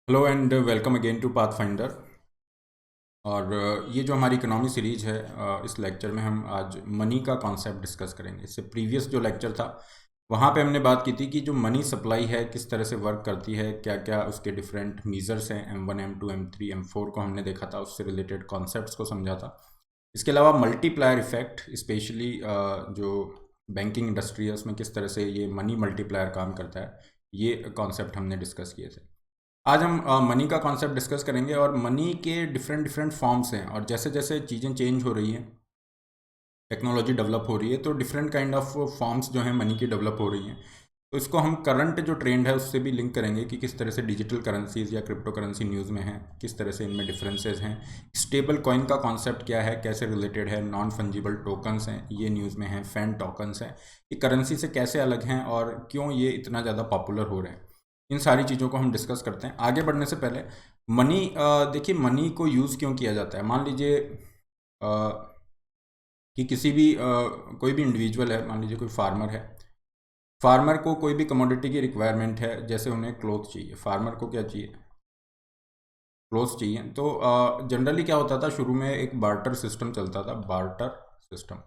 Hello and welcome again to Pathfinder. और ये जो हमारी इकोनॉमी सीरीज है, इस लेक्चर में हम आज मनी का कॉन्सेप्ट डिस्कस करेंगे। इससे प्रीवियस जो लेक्चर था वहाँ पे हमने बात की थी कि जो मनी सप्लाई है किस तरह से वर्क करती है, क्या क्या उसके डिफरेंट मीज़र्स हैं, M1 M2 M3 M4 को हमने देखा था, उससे रिलेटेड कॉन्सेप्ट्स को समझा था। इसके अलावा मल्टीप्लायर इफेक्ट, स्पेशली जो बैंकिंग इंडस्ट्री है उसमें किस तरह से ये मनी मल्टीप्लायर काम करता है, ये कॉन्सेप्ट हमने डिस्कस किए थे। आज हम मनी का कॉन्सेप्ट डिस्कस करेंगे और मनी के डिफरेंट डिफरेंट फॉर्म्स हैं। और जैसे जैसे चीज़ें चेंज हो रही हैं, टेक्नोलॉजी डेवलप हो रही है, तो डिफरेंट काइंड ऑफ फॉर्म्स जो हैं मनी की डेवलप हो रही हैं। तो इसको हम करंट जो ट्रेंड है उससे भी लिंक करेंगे कि किस तरह से डिजिटल करेंसीज या क्रिप्टो करेंसी न्यूज़ में है, किस तरह से इनमें डिफरेंसेस हैं। स्टेबल कॉइन का कॉन्सेप्ट क्या है, कैसे रिलेटेड है, नॉन फंजिबल टोकन्स हैं ये न्यूज़ में हैं, फैन टोकन्स हैं, ये करेंसी से कैसे अलग हैं और क्यों ये इतना ज़्यादा पॉपुलर हो रहे हैं। इन सारी चीज़ों को हम डिस्कस करते हैं। आगे बढ़ने से पहले मनी, देखिए मनी को यूज़ क्यों किया जाता है। मान लीजिए कि किसी भी कोई भी इंडिविजुअल है, मान लीजिए कोई फार्मर है, फार्मर को कोई भी कमोडिटी की रिक्वायरमेंट है, जैसे उन्हें क्लोथ चाहिए। फार्मर को क्या चाहिए? क्लोथ चाहिए। तो जनरली क्या होता था, शुरू में एक बार्टर सिस्टम चलता था, बार्टर सिस्टम।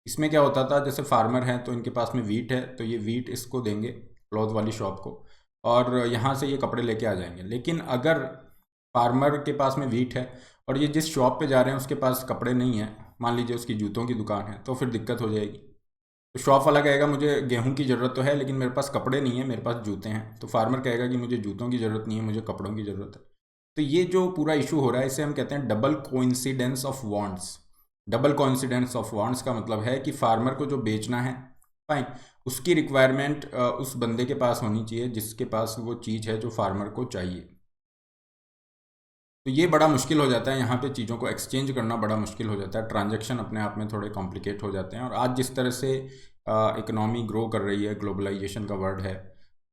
इसमें क्या होता था, जैसे फार्मर हैं तो इनके पास में वीट है, तो ये वीट इसको देंगे क्लॉथ वाली शॉप को, और यहाँ से ये कपड़े लेके आ जाएंगे। लेकिन अगर फार्मर के पास में वीट है और ये जिस शॉप पे जा रहे हैं उसके पास कपड़े नहीं है, मान लीजिए उसकी जूतों की दुकान है, तो फिर दिक्कत हो जाएगी। तो शॉप वाला कहेगा मुझे गेहूं की ज़रूरत तो है लेकिन मेरे पास कपड़े नहीं है, मेरे पास जूते हैं। तो फार्मर कहेगा कि मुझे जूतों की ज़रूरत नहीं है, मुझे कपड़ों की ज़रूरत है। तो ये जो पूरा इशू हो रहा है इसे हम कहते हैं double coincidence of wants. Double coincidence of wants का मतलब है कि फार्मर को जो बेचना है, फाइन, उसकी रिक्वायरमेंट उस बंदे के पास होनी चाहिए जिसके पास वो चीज़ है जो फार्मर को चाहिए। तो ये बड़ा मुश्किल हो जाता है, यहाँ पे चीज़ों को एक्सचेंज करना बड़ा मुश्किल हो जाता है, ट्रांजैक्शन अपने आप में थोड़े कॉम्प्लिकेट हो जाते हैं। और आज जिस तरह से इकोनॉमी ग्रो कर रही है, ग्लोबलाइजेशन का वर्ड है,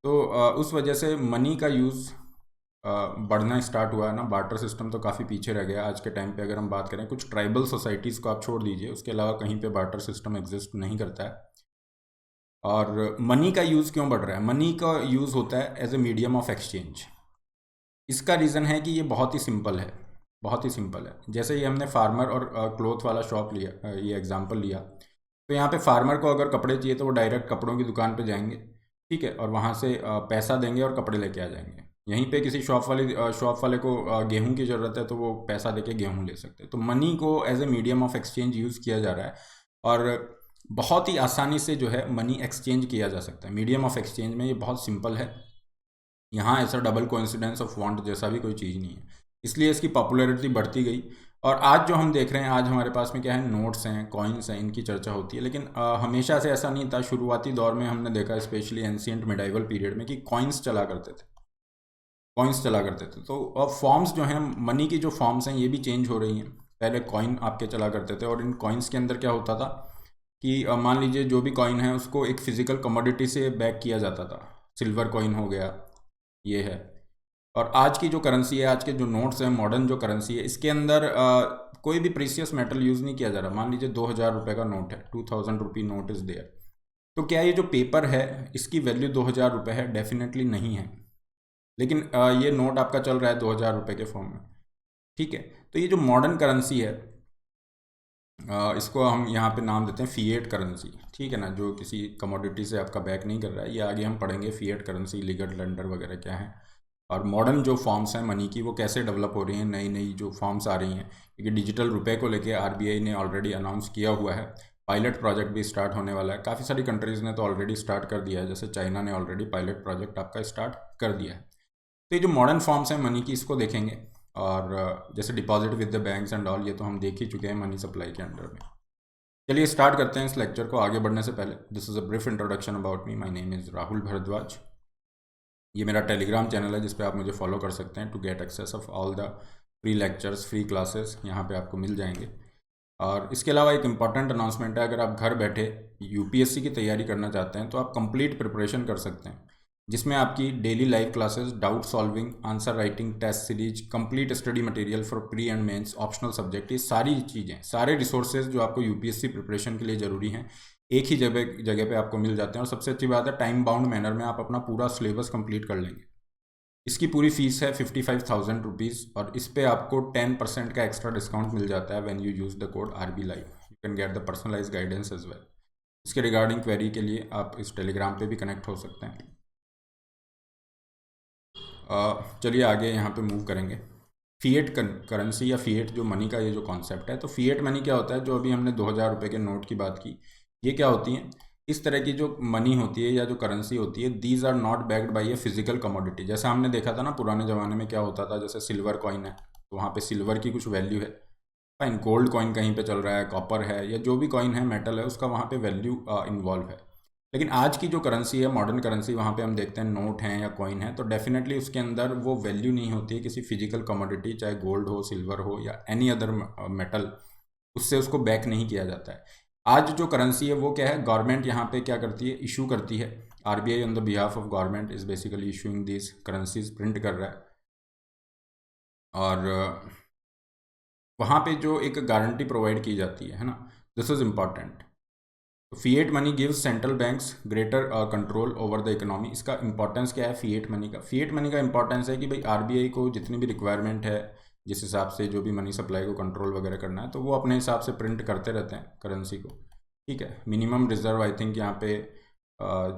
तो उस वजह से मनी का यूज़ बढ़ना स्टार्ट हुआ है ना। बार्टर सिस्टम तो काफ़ी पीछे रह गया आज के टाइम पे। अगर हम बात करें कुछ ट्राइबल सोसाइटीज़ को आप छोड़ दीजिए, उसके अलावा कहीं पे बार्टर सिस्टम एग्जिस्ट नहीं करता है। और मनी का यूज़ क्यों बढ़ रहा है? मनी का यूज़ होता है as a medium of exchange. इसका रीज़न है कि ये बहुत ही सिंपल है, बहुत ही सिंपल है। जैसे ये हमने फार्मर और क्लोथ वाला शॉप लिया, ये एग्जांपल लिया, तो यहाँ पे फार्मर को अगर कपड़े चाहिए तो वो डायरेक्ट कपड़ों की दुकान पे जाएंगे, ठीक है, और वहाँ से पैसा देंगे और कपड़े लेके आ जाएंगे। यहीं पे किसी शॉप वाले को गेहूं की ज़रूरत है तो वो पैसा देके गेहूं ले सकते हैं। तो मनी को as a medium of exchange use किया जा रहा है और बहुत ही आसानी से जो है मनी एक्सचेंज किया जा सकता है। मीडियम ऑफ एक्सचेंज में ये बहुत सिंपल है। यहाँ ऐसा डबल कोइंसिडेंस ऑफ वांट जैसा भी कोई चीज़ नहीं है, इसलिए इसकी पॉपुलैरिटी बढ़ती गई। और आज जो हम देख रहे हैं, आज हमारे पास में क्या है, नोट्स हैं, कॉइन्स हैं, इनकी चर्चा होती है। लेकिन हमेशा से ऐसा नहीं था। शुरुआती दौर में हमने देखा, स्पेशली एंशियंट मिडाइवल पीरियड में, कि कॉइन्स चला करते थे, कॉइन्स चला करते थे। तो अब फॉर्म्स जो हैं, मनी की जो फॉर्म्स हैं ये भी चेंज हो रही हैं। पहले कॉइन आपके चला करते थे और इन कॉइन्स के अंदर क्या होता था कि मान लीजिए जो भी कॉइन है उसको एक फिजिकल कमोडिटी से बैक किया जाता था। सिल्वर कॉइन हो गया, ये है। और आज की जो करेंसी है, आज के जो नोट्स हैं, मॉडर्न जो करेंसी है, इसके अंदर कोई भी प्रीसियस मेटल यूज़ नहीं किया जा रहा। मान लीजिए 2000 रुपये का नोट है, 2000 रुपी नोट इज़ देयर। तो क्या ये जो पेपर है इसकी वैल्यू 2000 रुपये है? डेफिनेटली नहीं है। लेकिन ये नोट आपका चल रहा है 2000 रुपये के फॉर्म में, ठीक है। तो ये जो मॉडर्न करेंसी है, इसको हम यहाँ पे नाम देते हैं फिएट करेंसी, ठीक है ना, जो किसी कमोडिटी से आपका बैक नहीं कर रहा है। ये आगे हम पढ़ेंगे फिएट करेंसी, लीगल लेंडर वगैरह क्या है, और मॉडर्न जो फॉर्म्स हैं मनी की वो कैसे डेवलप हो रही हैं, नई नई जो फॉर्म्स आ रही हैं। क्योंकि डिजिटल रुपए को लेके आरबीआई ने ऑलरेडी अनाउंस किया हुआ है, पायलट प्रोजेक्ट भी स्टार्ट होने वाला है। काफ़ी सारी कंट्रीज़ ने तो ऑलरेडी स्टार्ट कर दिया है, जैसे चाइना ने ऑलरेडी पायलट प्रोजेक्ट आपका स्टार्ट कर दिया है। तो ये जो मॉडर्न फॉर्म्स हैं मनी की, इसको देखेंगे। और जैसे deposit with the banks and all, ये तो हम देख ही चुके हैं मनी सप्लाई के अंडर में। चलिए स्टार्ट करते हैं इस लेक्चर को। आगे बढ़ने से पहले, this is a brief introduction about me. My name is Rahul Bhardwaj. ये मेरा टेलीग्राम चैनल है जिस पे आप मुझे फॉलो कर सकते हैं to get access of all the free lectures, free classes यहाँ पे आपको मिल जाएंगे। और इसके अलावा एक इम्पॉर्टेंट अनाउंसमेंट है, अगर आप घर बैठे यूपीएससी की तैयारी करना चाहते हैं तो आप कंप्लीट प्रिपरेशन कर सकते हैं, जिसमें आपकी daily live classes, doubt solving, answer writing, test series, complete study material for pre and mains, optional subject, ये सारी चीज़ें, सारे रिसोर्सेज जो आपको यूपीएससी प्रिपरेशन के लिए ज़रूरी हैं, एक ही जगह जगह पे आपको मिल जाते हैं। और सबसे अच्छी बात है, टाइम बाउंड मैनर में आप अपना पूरा सिलेबस कंप्लीट कर लेंगे। इसकी पूरी फीस है 55,000 रुपीज़ और इस पे आपको 10% का एक्स्ट्रा डिस्काउंट मिल जाता है when you use the code RB Live। You can get the personalise guidance as well. इसके रिगार्डिंग क्वेरी के लिए आप इस टेलीग्राम पे भी कनेक्ट हो सकते हैं। चलिए आगे यहाँ पे मूव करेंगे। फ़िएट करेंसी या फ़िएट जो मनी का ये जो कॉन्सेप्ट है, तो फ़िएट मनी क्या होता है? जो अभी हमने 2000 रुपये के नोट की बात की, ये क्या होती हैं? इस तरह की जो मनी होती है या जो करेंसी होती है, these are not backed by a physical commodity. जैसा हमने देखा था ना पुराने ज़माने में क्या होता था, जैसे सिल्वर कॉइन है तो वहाँ पे सिल्वर की कुछ वैल्यू है, फाइन। गोल्ड कॉइन कहीं पे चल रहा है, कॉपर है, या जो भी कॉइन है, मेटल है, उसका वहाँ पे वैल्यू इन्वॉल्व है। लेकिन आज की जो करेंसी है, मॉडर्न करेंसी, वहाँ पे हम देखते हैं नोट हैं या कॉइन है, तो डेफिनेटली उसके अंदर वो वैल्यू नहीं होती है किसी फिजिकल कमोडिटी, चाहे गोल्ड हो, सिल्वर हो या एनी अदर मेटल, उससे उसको बैक नहीं किया जाता है। आज जो करेंसी है वो क्या है? गवर्नमेंट यहाँ पे क्या करती है? इशू करती है। RBI on the behalf of government is basically issuing this currencies, print कर रहा है। और वहाँ पे जो एक गारंटी प्रोवाइड की जाती है ना, this is important. Fiat money gives central banks greater control over the economy. इसका इंपॉर्टेंस क्या है फिएट मनी का? फिएट मनी का इंपॉर्टेंस है कि भाई RBI को जितनी भी रिक्वायरमेंट है, जिस हिसाब से जो भी मनी सप्लाई को कंट्रोल वगैरह करना है, तो वो अपने हिसाब से प्रिंट करते रहते हैं करेंसी को, ठीक है। मिनिमम रिजर्व आई थिंक यहाँ पे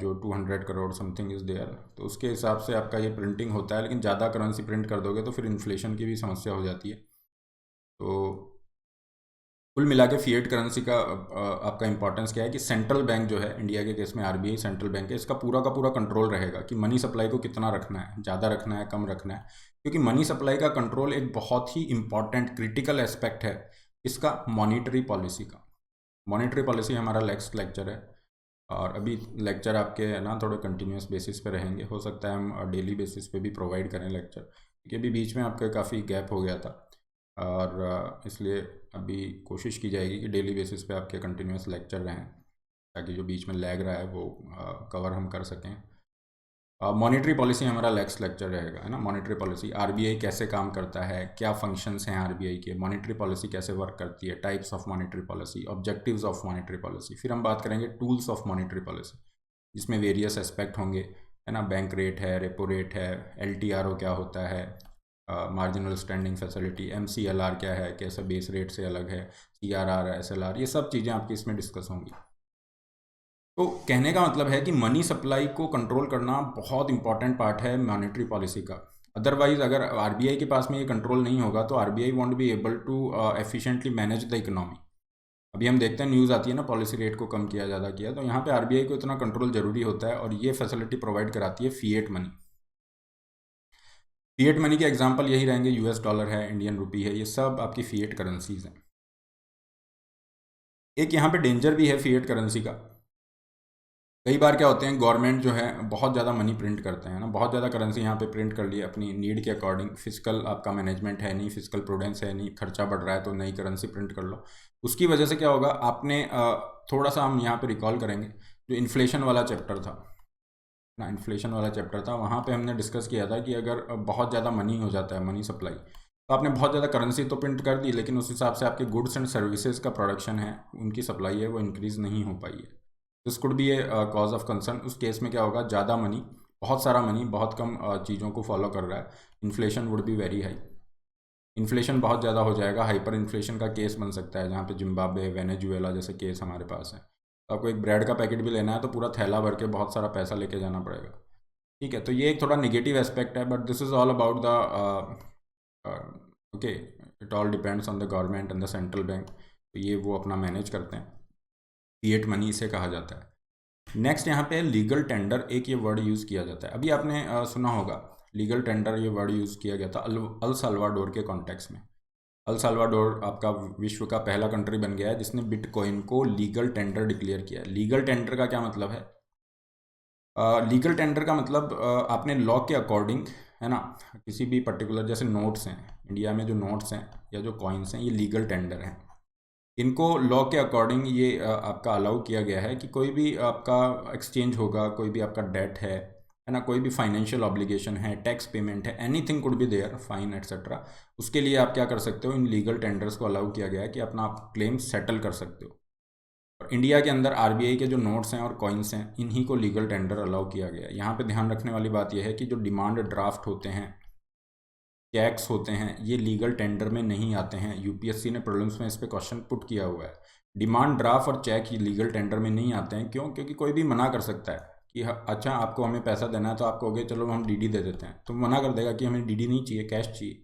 जो 200 करोड़ समथिंग इज़ देयर, तो उसके हिसाब से आपका ये प्रिंटिंग होता है। लेकिन ज़्यादा करेंसी प्रिंट कर दोगे तो फिर इन्फ्लेशन की भी समस्या हो जाती है। तो कुल मिला के फिएट करेंसी का आपका इंपॉर्टेंस क्या है कि सेंट्रल बैंक जो है, इंडिया के केस में RBI सेंट्रल बैंक है, इसका पूरा का पूरा कंट्रोल रहेगा कि मनी सप्लाई को कितना रखना है, ज़्यादा रखना है, कम रखना है। क्योंकि मनी सप्लाई का कंट्रोल एक बहुत ही इंपॉर्टेंट क्रिटिकल एस्पेक्ट है इसका मॉनिटरी पॉलिसी का। मॉनिटरी पॉलिसी हमारा नेक्स्ट लेक्चर है, और अभी लेक्चर आपके ना थोड़े कंटिन्यूस बेसिस पे रहेंगे। हो सकता है हम डेली बेसिस पे भी प्रोवाइड करें लेक्चर, क्योंकि अभी बीच में आपका काफ़ी गैप हो गया था, और इसलिए अभी कोशिश की जाएगी कि डेली बेसिस पे आपके कंटिन्यूस लेक्चर रहें, ताकि जो बीच में लैग रहा है वो कवर हम कर सकें। मॉनेटरी पॉलिसी हमारा नेक्स्ट लेक्चर रहेगा, है ना। मॉनेटरी पॉलिसी, RBI कैसे काम करता है, क्या फंक्शंस हैं RBI के, मॉनेटरी पॉलिसी कैसे वर्क करती है, types of monetary policy, objectives of monetary policy. फिर हम बात करेंगे टूल्स ऑफ मॉनेटरी पॉलिसी, जिसमें वेरियस एस्पेक्ट होंगे, है ना। बैंक रेट है, रेपो रेट है, LTRO क्या होता है, मार्जिनल स्टैंडिंग फैसिलिटी, MCLR क्या है, कैसे बेस रेट से अलग है, CRR, SLR, ये सब चीज़ें आपकी इसमें डिस्कस होंगी। तो कहने का मतलब है कि मनी सप्लाई को कंट्रोल करना बहुत इंपॉर्टेंट पार्ट है मॉनेटरी पॉलिसी का। अदरवाइज अगर RBI के पास में ये कंट्रोल नहीं होगा तो RBI won't be able to efficiently manage the economy. अभी हम देखते हैं न्यूज़ आती है ना, पॉलिसी रेट को कम किया, ज़्यादा किया, तो यहाँ पे RBI को इतना कंट्रोल जरूरी होता है, और ये फैसिलिटी प्रोवाइड कराती है फिएट मनी। फिएट मनी के एग्जांपल यही रहेंगे, US डॉलर है, इंडियन रुपी है, ये सब आपकी फिएट करेंसीज हैं। एक यहाँ पे डेंजर भी है फिएट करेंसी का। कई बार क्या होते हैं, गवर्नमेंट जो है बहुत ज़्यादा मनी प्रिंट करते हैं ना, बहुत ज़्यादा करेंसी यहाँ पे प्रिंट कर ली अपनी नीड के अकॉर्डिंग। फिजिकल आपका मैनेजमेंट है नहीं, फिजिकल प्रूडेंस है नहीं, खर्चा बढ़ रहा है तो नई करेंसी प्रिंट कर लो। उसकी वजह से क्या होगा, आपने थोड़ा सा हम यहाँ पे रिकॉल करेंगे जो इन्फ्लेशन वाला चैप्टर था ना, इन्फ्लेशन वाला चैप्टर था, वहाँ पे हमने डिस्कस किया था कि अगर बहुत ज़्यादा मनी हो जाता है, मनी सप्लाई, तो आपने बहुत ज़्यादा करेंसी तो प्रिंट कर दी, लेकिन उस हिसाब से आपके गुड्स एंड सर्विसेज का प्रोडक्शन है, उनकी सप्लाई है, वो इंक्रीज़ नहीं हो पाई है। This could be A cause of concern. उस केस में क्या होगा, ज़्यादा मनी, बहुत सारा मनी बहुत कम चीज़ों को फॉलो कर रहा है, inflation would be very high. Inflation बहुत ज़्यादा हो जाएगा, हाइपर इन्फ्लेशन का केस बन सकता है, जहाँ पे जिम्बाब्वे, वेनेजुएला जैसे केस हमारे पास है। तो आपको एक ब्रेड का पैकेट भी लेना है तो पूरा थैला भर के बहुत सारा पैसा लेके जाना पड़ेगा, ठीक है। तो ये एक थोड़ा निगेटिव एस्पेक्ट है, but this is all about the okay, it all depends on the government and the central bank. तो ये वो अपना मैनेज करते हैं, फिएट मनी इसे कहा जाता है। नेक्स्ट यहाँ पे लीगल टेंडर, एक ये वर्ड यूज़ किया जाता है, अभी आपने सुना होगा लीगल टेंडर, ये वर्ड यूज़ किया गया था अल साल्वाडोर के कॉन्टेक्स्ट में। अल साल्वाडोर आपका विश्व का पहला कंट्री बन गया है जिसने बिटकॉइन को लीगल टेंडर डिक्लेयर किया है। लीगल टेंडर का क्या मतलब है? लीगल टेंडर का मतलब आपने लॉ के अकॉर्डिंग, है ना, किसी भी पर्टिकुलर, जैसे नोट्स हैं, इंडिया में जो नोट्स हैं या जो कॉइन्स हैं, ये लीगल टेंडर हैं। इनको लॉ के अकॉर्डिंग ये आपका अलाउ किया गया है कि कोई भी आपका एक्सचेंज होगा, कोई भी आपका डेट है ना, कोई भी फाइनेंशियल ऑब्लिगेशन है, टैक्स पेमेंट है, anything could be there, fine etcetera, उसके लिए आप क्या कर सकते हो, इन लीगल टेंडर्स को अलाउ किया गया है कि अपना आप क्लेम सेटल कर सकते हो। और इंडिया के अंदर आरबीआई के जो नोट्स हैं और कॉइन्स हैं इन्हीं को लीगल टेंडर अलाउ किया गया है। यहाँ पे ध्यान रखने वाली बात यह है कि जो डिमांड ड्राफ्ट होते हैं, चेक्स होते हैं, ये लीगल टेंडर में नहीं आते हैं। यूपीएससी ने प्रीलिम्स में इस पर क्वेश्चन पुट किया हुआ है। डिमांड ड्राफ्ट और चेक ये लीगल टेंडर में नहीं आते हैं। क्यों? क्योंकि कोई भी मना कर सकता है कि अच्छा आपको हमें पैसा देना है, तो आप कहोगे चलो हम डीडी दे देते हैं, तो मना कर देगा कि हमें डीडी नहीं चाहिए, कैश चाहिए।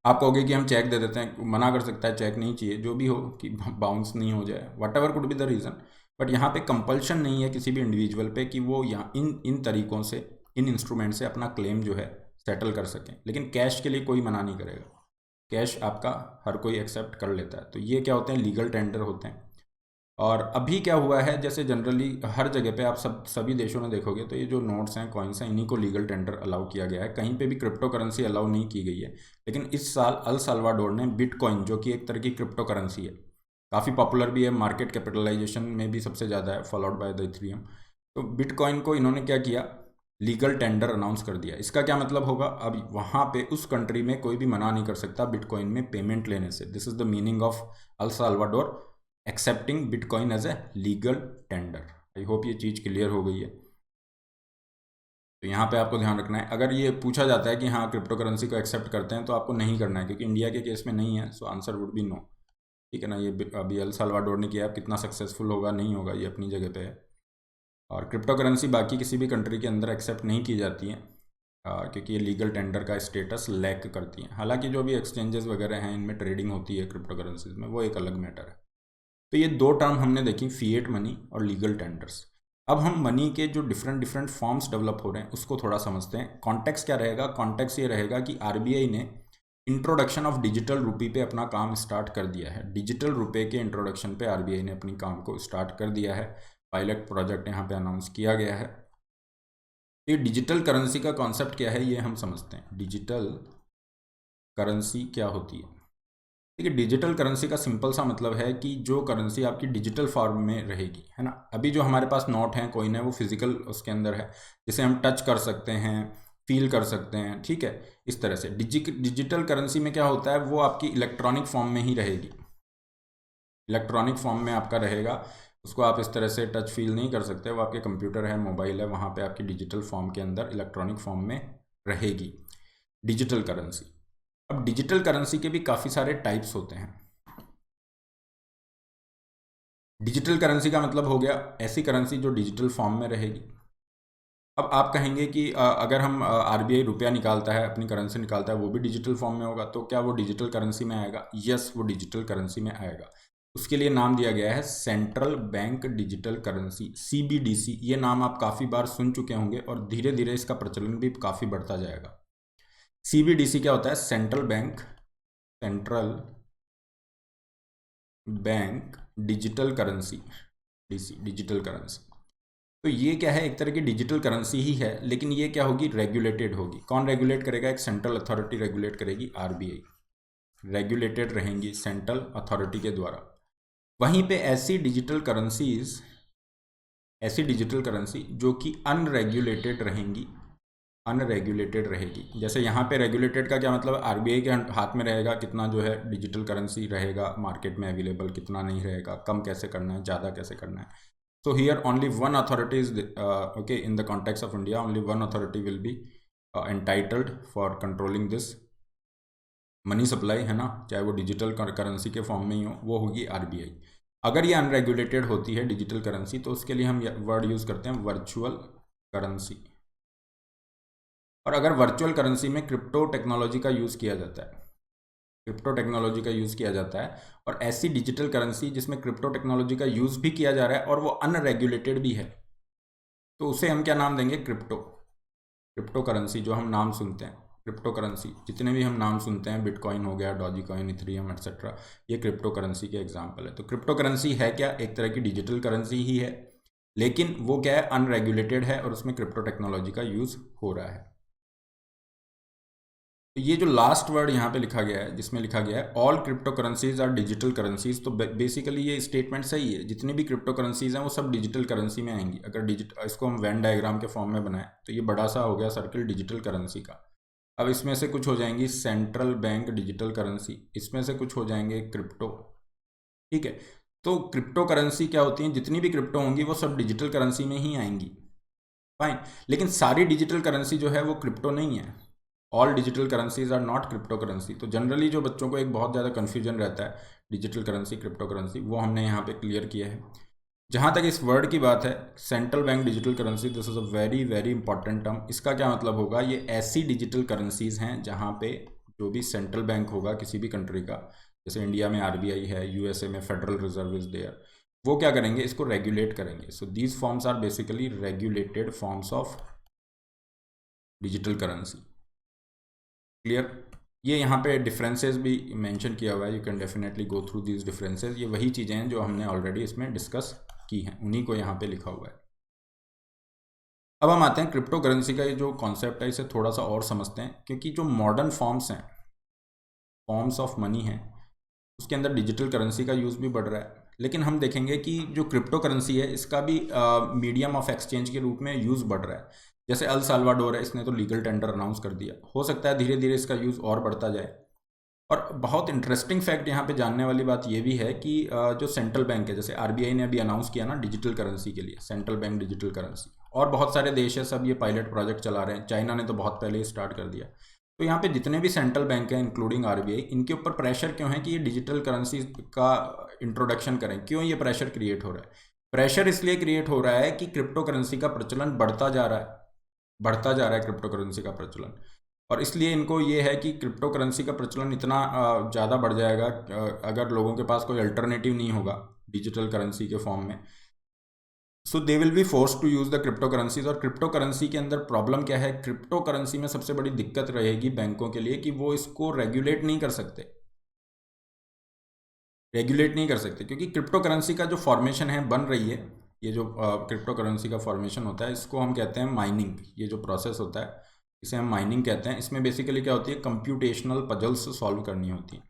आप कहोगे कि हम चेक दे देते हैं, मना कर सकता है चेक नहीं चाहिए, जो भी हो कि बाउंस नहीं हो जाए, what ever could be the reason. But यहाँ पे कंपल्शन नहीं है किसी भी इंडिविजुअल पे कि वो यहाँ इन तरीक़ों से, इन इंस्ट्रूमेंट से अपना क्लेम जो है सेटल कर सकें। लेकिन कैश के लिए कोई मना नहीं करेगा, कैश आपका हर कोई एक्सेप्ट कर लेता है। तो ये क्या होते हैं? लीगल टेंडर होते हैं। और अभी क्या हुआ है, जैसे जनरली हर जगह पे आप सभी देशों में देखोगे तो ये जो नोट्स हैं, कॉइन्स हैं, इन्हीं को लीगल टेंडर अलाउ किया गया है। कहीं पे भी क्रिप्टो करेंसी अलाउ नहीं की गई है। लेकिन इस साल अल साल्वाडोर ने बिटकॉइन, जो कि एक तरह की क्रिप्टो करेंसी है, काफ़ी पॉपुलर भी है, मार्केट कैपिटलाइजेशन में भी सबसे ज़्यादा है, फॉलोड बाय द इथेरियम। तो बिटकॉइन को इन्होंने क्या किया? लीगल टेंडर अनाउंस कर दिया। इसका क्या मतलब होगा? अब वहाँ पे उस कंट्री में कोई भी मना नहीं कर सकता बिटकॉइन में पेमेंट लेने से। This is the meaning of El Salvador accepting bitcoin as a legal tender. I hope ये चीज़ क्लियर हो गई है। तो यहाँ पे आपको ध्यान रखना है, अगर ये पूछा जाता है कि हाँ क्रिप्टो करेंसी को एक्सेप्ट करते हैं, तो आपको नहीं करना है, क्योंकि इंडिया के केस में नहीं है। So answer would be no. ठीक है ना? ये अभी अल साल्वाडोर ने किया, कितना सक्सेसफुल होगा नहीं होगा ये अपनी जगह पे है। और क्रिप्टो करेंसी बाकी किसी भी कंट्री के अंदर एक्सेप्ट नहीं की जाती हैं, क्योंकि ये लीगल टेंडर का स्टेटस लैक करती हैं। हालांकि जो भी एक्सचेंजेस वगैरह हैं, इनमें ट्रेडिंग होती है क्रिप्टो करेंसीज में, वो एक अलग मैटर है। तो ये दो टर्म हमने देखी, फिएट मनी और लीगल टेंडर्स। अब हम मनी के जो डिफरेंट फॉर्म्स डेवलप हो रहे हैं उसको थोड़ा समझते हैं। कॉन्टेक्स्ट क्या रहेगा? कॉन्टेक्स्ट ये रहेगा कि आरबीआई ने इंट्रोडक्शन ऑफ डिजिटल रुपये पे अपना काम स्टार्ट कर दिया है। डिजिटल रुपये के इंट्रोडक्शन पे आरबीआई ने अपनी काम को स्टार्ट कर दिया है। पायलट प्रोजेक्ट यहाँ पे अनाउंस किया गया है। ये डिजिटल करेंसी का कॉन्सेप्ट क्या है ये हम समझते हैं। डिजिटल करेंसी क्या होती है? देखिए, डिजिटल करेंसी का सिंपल सा मतलब है कि जो करेंसी आपकी डिजिटल फॉर्म में रहेगी, है ना। अभी जो हमारे पास नोट है, कॉइन है, वो फिजिकल उसके अंदर है, जिसे हम टच कर सकते हैं, फील कर सकते हैं। ठीक है, इस तरह से डिजिटल करेंसी में क्या होता है, वो आपकी इलेक्ट्रॉनिक फॉर्म में ही रहेगी। इलेक्ट्रॉनिक फॉर्म में आपका रहेगा, उसको आप इस तरह से टच फील नहीं कर सकते। वो आपके कंप्यूटर है, मोबाइल है, वहाँ पे आपकी डिजिटल फॉर्म के अंदर इलेक्ट्रॉनिक फॉर्म में रहेगी डिजिटल करेंसी। अब डिजिटल करेंसी के भी काफ़ी सारे टाइप्स होते हैं। डिजिटल करेंसी का मतलब हो गया ऐसी करेंसी जो डिजिटल फॉर्म में रहेगी। अब आप कहेंगे कि अगर हम आरबीआई रुपया निकालता है, अपनी करेंसी निकालता है, वो भी डिजिटल फॉर्म में होगा, तो क्या वो डिजिटल करेंसी में आएगा? यस, वो डिजिटल करेंसी में आएगा। उसके लिए नाम दिया गया है central bank digital currency, CBDC. ये नाम आप काफ़ी बार सुन चुके होंगे और धीरे धीरे इसका प्रचलन भी काफ़ी बढ़ता जाएगा। सीबीडीसी क्या होता है? Central bank digital currency, DC, digital currency. तो ये क्या है? एक तरह की डिजिटल करेंसी ही है, लेकिन ये क्या होगी? रेगुलेटेड होगी। कौन रेगुलेट करेगा? एक सेंट्रल अथॉरिटी रेगुलेट करेगी, आरबीआई। रेगुलेटेड रहेंगी सेंट्रल अथॉरिटी के द्वारा। वहीं पे ऐसी डिजिटल करेंसी जो कि अनरेगुलेटेड रहेगी। जैसे यहाँ पे रेगुलेटेड का क्या मतलब? आरबीआई के हाथ में रहेगा कितना जो है डिजिटल करेंसी रहेगा मार्केट में अवेलेबल, कितना नहीं रहेगा, कम कैसे करना है, ज़्यादा कैसे करना है। So here only one authority is okay, in the context of India only one authority will be entitled for controlling this money supply, है ना, चाहे वो डिजिटल करेंसी के फॉर्म में ही हो, वो होगी आरबीआई। अगर ये अनरेगुलेटेड होती है डिजिटल करेंसी, तो उसके लिए हम वर्ड यूज़ करते हैं वर्चुअल करेंसी। और अगर वर्चुअल करेंसी में क्रिप्टो टेक्नोलॉजी का यूज़ किया जाता है, और ऐसी डिजिटल करेंसी जिसमें क्रिप्टो टेक्नोलॉजी का यूज़ भी किया जा रहा है और वो अनरेगुलेटेड भी है, तो उसे हम क्या नाम देंगे? Crypto currency. जो हम नाम सुनते हैं क्रिप्टो करेंसी, जितने भी हम नाम सुनते हैं, बिटकॉइन हो गया, डॉजी कॉइन, इथेरियम एटसेट्रा, ये क्रिप्टो करेंसी के एग्जाम्पल है। तो क्रिप्टो करेंसी है क्या? एक तरह की डिजिटल करेंसी ही है, लेकिन वो क्या है? अनरेगुलेटेड है और उसमें क्रिप्टो टेक्नोलॉजी का यूज़ हो रहा है। तो ये जो लास्ट वर्ड यहाँ पे लिखा गया है, जिसमें लिखा गया है all crypto currencies are digital currencies, तो बेसिकली ये स्टेटमेंट सही है। जितनी भी क्रिप्टो करेंसीज हैं वो सब डिजिटल करेंसी में आएंगी। अगर इसको हम वेन डायग्राम के फॉर्म में बनाएं, तो ये बड़ा सा हो गया सर्किल डिजिटल करेंसी का। अब इसमें से कुछ हो जाएंगी सेंट्रल बैंक डिजिटल करेंसी, इसमें से कुछ हो जाएंगे क्रिप्टो। ठीक है, तो क्रिप्टो करेंसी क्या होती हैं, जितनी भी क्रिप्टो होंगी वो सब डिजिटल करेंसी में ही आएंगी, फाइन। लेकिन सारी डिजिटल करेंसी जो है वो क्रिप्टो नहीं है। All digital currencies are not crypto currency. तो जनरली जो बच्चों को एक बहुत ज़्यादा कन्फ्यूजन रहता है डिजिटल करेंसी क्रिप्टो करेंसी, वो हमने यहाँ पे क्लियर किया है। जहाँ तक इस वर्ड की बात है, central bank digital currency, this is a very very important term. इसका क्या मतलब होगा, ये ऐसी डिजिटल करेंसीज हैं जहाँ पे जो भी सेंट्रल बैंक होगा किसी भी कंट्री का, जैसे इंडिया में आरबीआई है, यूएसए में फेडरल रिजर्व इज देयर, वो क्या करेंगे, इसको रेगुलेट करेंगे। So these forms are basically regulated forms of digital currency. Clear? ये यहाँ पे डिफरेंसेस भी मेंशन किया हुआ है, you can definitely go through these differences. ये वही चीज़ें हैं जो हमने ऑलरेडी इसमें डिस्कस की हैं, उन्हीं को यहाँ पे लिखा हुआ है। अब हम आते हैं क्रिप्टो करेंसी का ये जो कॉन्सेप्ट है, इसे थोड़ा सा और समझते हैं, क्योंकि जो मॉडर्न फॉर्म्स हैं, फॉर्म्स ऑफ मनी हैं, उसके अंदर डिजिटल करेंसी का यूज़ भी बढ़ रहा है। लेकिन हम देखेंगे कि जो क्रिप्टो करेंसी है इसका भी मीडियम ऑफ एक्सचेंज के रूप में यूज़ बढ़ रहा है। जैसे अल साल्वाडोर है, इसने तो लीगल टेंडर अनाउंस कर दिया, हो सकता है धीरे धीरे इसका यूज़ और बढ़ता जाए। और बहुत इंटरेस्टिंग फैक्ट यहाँ पे जानने वाली बात ये भी है कि जो सेंट्रल बैंक है, जैसे आरबीआई ने अभी अनाउंस किया ना डिजिटल करेंसी के लिए, सेंट्रल बैंक डिजिटल करेंसी, और बहुत सारे देश है सब ये पायलट प्रोजेक्ट चला रहे हैं, चाइना ने तो बहुत पहले ही स्टार्ट कर दिया। तो यहाँ पे जितने भी सेंट्रल बैंक हैं इंक्लूडिंग आरबीआई, इनके ऊपर प्रेशर क्यों है कि ये डिजिटल करेंसी का इंट्रोडक्शन करें? क्यों ये प्रेशर क्रिएट हो रहा है? प्रेशर इसलिए क्रिएट हो रहा है कि क्रिप्टो करेंसी का प्रचलन बढ़ता जा रहा है, बढ़ता जा रहा है क्रिप्टो करेंसी का प्रचलन। और इसलिए इनको ये है कि क्रिप्टो करेंसी का प्रचलन इतना ज़्यादा बढ़ जाएगा अगर लोगों के पास कोई अल्टरनेटिव नहीं होगा डिजिटल करेंसी के फॉर्म में, so they will be force to use the cryptocurrencies. और क्रिप्टो करेंसी के अंदर प्रॉब्लम क्या है, क्रिप्टो करेंसी में सबसे बड़ी दिक्कत रहेगी बैंकों के लिए कि वो इसको रेगुलेट नहीं कर सकते, रेगुलेट नहीं कर सकते, क्योंकि क्रिप्टो करेंसी का जो फॉर्मेशन है बन रही है, ये जो क्रिप्टो करेंसी का फॉर्मेशन होता है इसको हम कहते हैं माइनिंग। ये जो प्रोसेस होता है इसे हम माइनिंग कहते हैं। इसमें बेसिकली क्या होती है, कंप्यूटेशनल पजल्स सॉल्व करनी होती हैं,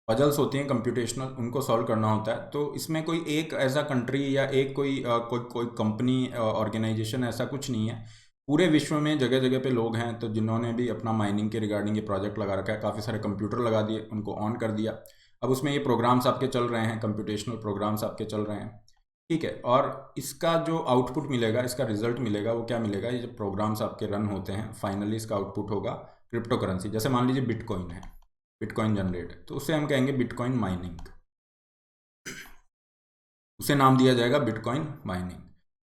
पजल्स होती हैं कंप्यूटेशनल, उनको सॉल्व करना होता है। तो इसमें कोई एक ऐसा कंट्री या एक कोई कंपनी ऑर्गेनाइजेशन ऐसा कुछ नहीं है, पूरे विश्व में जगह जगह पे लोग हैं तो जिन्होंने भी अपना माइनिंग के रिगार्डिंग ये प्रोजेक्ट लगा रखा है, काफ़ी सारे कंप्यूटर लगा दिए, उनको ऑन कर दिया, अब उसमें ये प्रोग्राम्स आपके चल रहे हैं, कंप्यूटेशनल प्रोग्राम्स आपके चल रहे हैं, ठीक है। और इसका जो आउटपुट मिलेगा, इसका रिजल्ट मिलेगा, वो क्या मिलेगा, ये जो प्रोग्राम्स आपके रन होते हैं फाइनली इसका आउटपुट होगा क्रिप्टो करेंसी। जैसे मान लीजिए बिटकॉइन है, बिटकॉइन जनरेट है, तो उसे हम कहेंगे बिटकॉइन माइनिंग, उसे नाम दिया जाएगा बिटकॉइन माइनिंग।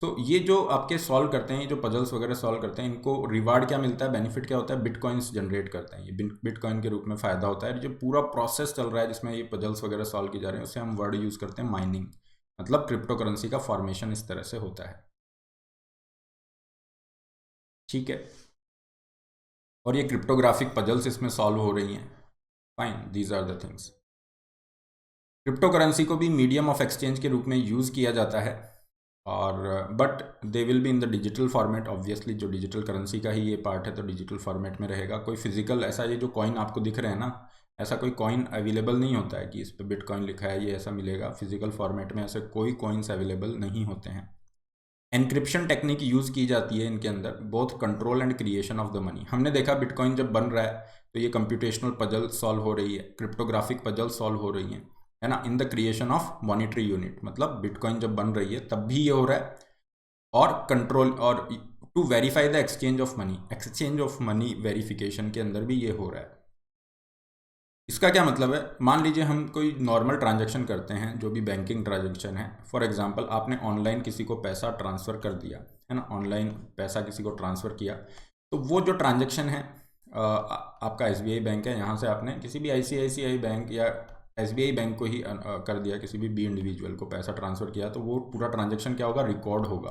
तो ये जो आपके सॉल्व करते हैं, ये जो पजल्स वगैरह सॉल्व करते हैं, इनको रिवार्ड क्या मिलता है, बेनिफिट क्या होता है, बिटकॉइंस जनरेट करते हैं, ये बिटकॉइन के रूप में फ़ायदा होता है। जो पूरा प्रोसेस चल रहा है जिसमें ये पजल्स वगैरह सॉल्व की जा रहे हैं, उसे हम वर्ड यूज़ करते हैं माइनिंग, मतलब क्रिप्टो करेंसी का फॉर्मेशन इस तरह से होता है, ठीक है। और ये क्रिप्टोग्राफिक पजल्स इसमें सॉल्व हो रही हैं, fine, these are the things. Crypto currency को भी मीडियम ऑफ एक्सचेंज के रूप में यूज़ किया जाता है, और but they will be in the digital format, obviously जो डिजिटल करेंसी का ही ये पार्ट है तो डिजिटल फॉर्मेट में रहेगा। कोई फिजिकल ऐसा, ये जो कॉइन आपको दिख रहे हैं ना, ऐसा कोई कॉइन अवेलेबल नहीं होता है कि इस पर बिटकॉइन लिखा है ये ऐसा मिलेगा, फिजिकल फॉर्मेट में ऐसे कोई कॉइन्स अवेलेबल नहीं होते हैं। एनक्रिप्शन टेक्निक यूज़ की जाती है इनके अंदर, both control and creation of the money. हमने देखा बिटकॉइन जब बन रहा है तो ये कंप्यूटेशनल पजल सॉल्व हो रही है, क्रिप्टोग्राफिक पजल सॉल्व हो रही हैं, है ना, in the creation of monetary unit. मतलब बिटकॉइन जब बन रही है तब भी ये हो रहा है, और कंट्रोल और to verify the exchange of money, exchange of money verification के अंदर भी ये हो रहा है। इसका क्या मतलब है, मान लीजिए हम कोई नॉर्मल ट्रांजैक्शन करते हैं, जो भी बैंकिंग ट्रांजैक्शन है, फॉर एग्जांपल आपने ऑनलाइन किसी को पैसा ट्रांसफ़र कर दिया, है ना, ऑनलाइन पैसा किसी को ट्रांसफ़र किया, तो वो जो ट्रांजैक्शन है, आपका एसबीआई बैंक है, यहाँ से आपने किसी भी आईसीआईसीआई बैंक या एसबीआई बैंक को ही कर दिया, किसी भी इंडिविजुअल को पैसा ट्रांसफ़र किया, तो वो पूरा ट्रांजैक्शन क्या होगा, रिकॉर्ड होगा,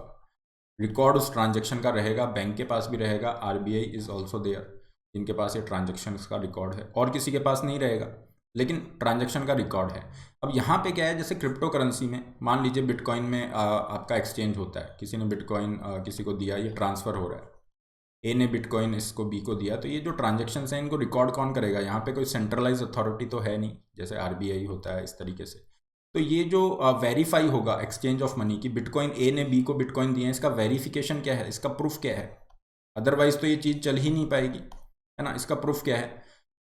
रिकॉर्ड उस ट्रांजैक्शन का रहेगा, बैंक के पास भी रहेगा, आरबीआई इज़ ऑल्सो देयर, जिनके पास ये ट्रांजैक्शन का रिकॉर्ड है, और किसी के पास नहीं रहेगा, लेकिन ट्रांजैक्शन का रिकॉर्ड है। अब यहाँ पे क्या है, जैसे क्रिप्टो करेंसी में मान लीजिए बिटकॉइन में आपका एक्सचेंज होता है, किसी ने बिटकॉइन किसी को दिया, ये ट्रांसफ़र हो रहा है, ए ने बिटकॉइन इसको बी को दिया, तो ये जो ट्रांजेक्शन हैं इनको रिकॉर्ड कौन करेगा, यहाँ पे कोई सेंट्रलाइज अथॉरिटी तो है नहीं, जैसे आरबीआई होता है इस तरीके से। तो ये जो वेरीफाई होगा एक्सचेंज ऑफ मनी की, बिटकॉइन ए ने बी को बिटकॉइन दिए हैं, इसका वेरिफिकेशन क्या है, इसका प्रूफ क्या है, अदरवाइज तो ये चीज़ चल ही नहीं पाएगी, है ना, इसका प्रूफ क्या है।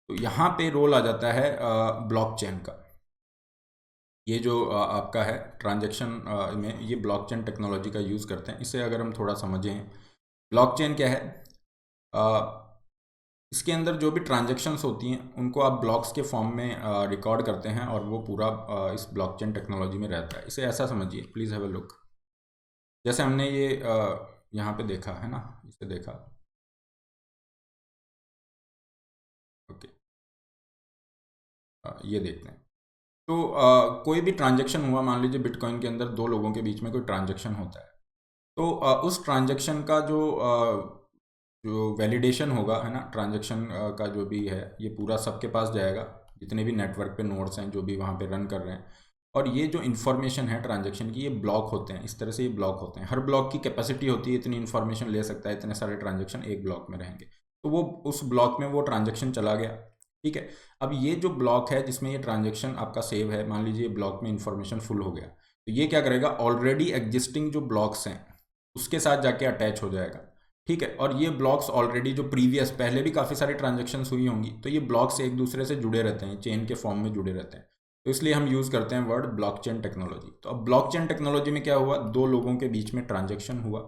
तो यहाँ पे रोल आ जाता है ब्लॉकचेन का। ये जो आपका है ट्रांजैक्शन में ये ब्लॉकचेन टेक्नोलॉजी का यूज़ करते हैं। इसे अगर हम थोड़ा समझें, ब्लॉकचेन क्या है, इसके अंदर जो भी ट्रांजैक्शंस होती हैं उनको आप ब्लॉक्स के फॉर्म में रिकॉर्ड करते हैं और वो पूरा इस ब्लॉकचेन टेक्नोलॉजी में रहता है। इसे ऐसा समझिए, प्लीज़ हैव अ लुक। जैसे हमने ये यहाँ पे देखा है ना, इसे देखा, ओके, ये देखते हैं। तो कोई भी ट्रांजैक्शन हुआ, मान लीजिए बिटकॉइन के अंदर दो लोगों के बीच में कोई ट्रांजैक्शन होता है, तो उस ट्रांजैक्शन का जो वैलिडेशन होगा, है ना, ट्रांजैक्शन का जो भी है, ये पूरा सबके पास जाएगा, जितने भी नेटवर्क पे नोड्स हैं जो भी वहाँ पे रन कर रहे हैं। और ये जो इन्फॉर्मेशन है ट्रांजैक्शन की, ये ब्लॉक होते हैं, इस तरह से ये ब्लॉक होते हैं। हर ब्लॉक की कैपेसिटी होती है, इतनी इन्फॉर्मेशन ले सकता है, इतने सारे ट्रांजैक्शन एक ब्लॉक में रहेंगे। तो वो उस ब्लॉक में वो ट्रांजैक्शन चला गया, ठीक है। अब ये जो ब्लॉक है जिसमें ये ट्रांजैक्शन आपका सेव है, मान लीजिए ब्लॉक में इन्फॉर्मेशन फुल हो गया, तो ये क्या करेगा, ऑलरेडी एग्जिस्टिंग जो ब्लॉक्स हैं उसके साथ जाके अटैच हो जाएगा, ठीक है। और ये ब्लॉक्स ऑलरेडी जो प्रीवियस पहले भी काफ़ी सारी ट्रांजैक्शंस हुई होंगी, तो ये ब्लॉक्स एक दूसरे से जुड़े रहते हैं, चेन के फॉर्म में जुड़े रहते हैं। तो इसलिए हम यूज़ करते हैं वर्ड ब्लॉकचेन टेक्नोलॉजी। तो अब ब्लॉकचेन टेक्नोलॉजी में क्या हुआ, दो लोगों के बीच में ट्रांजैक्शन हुआ,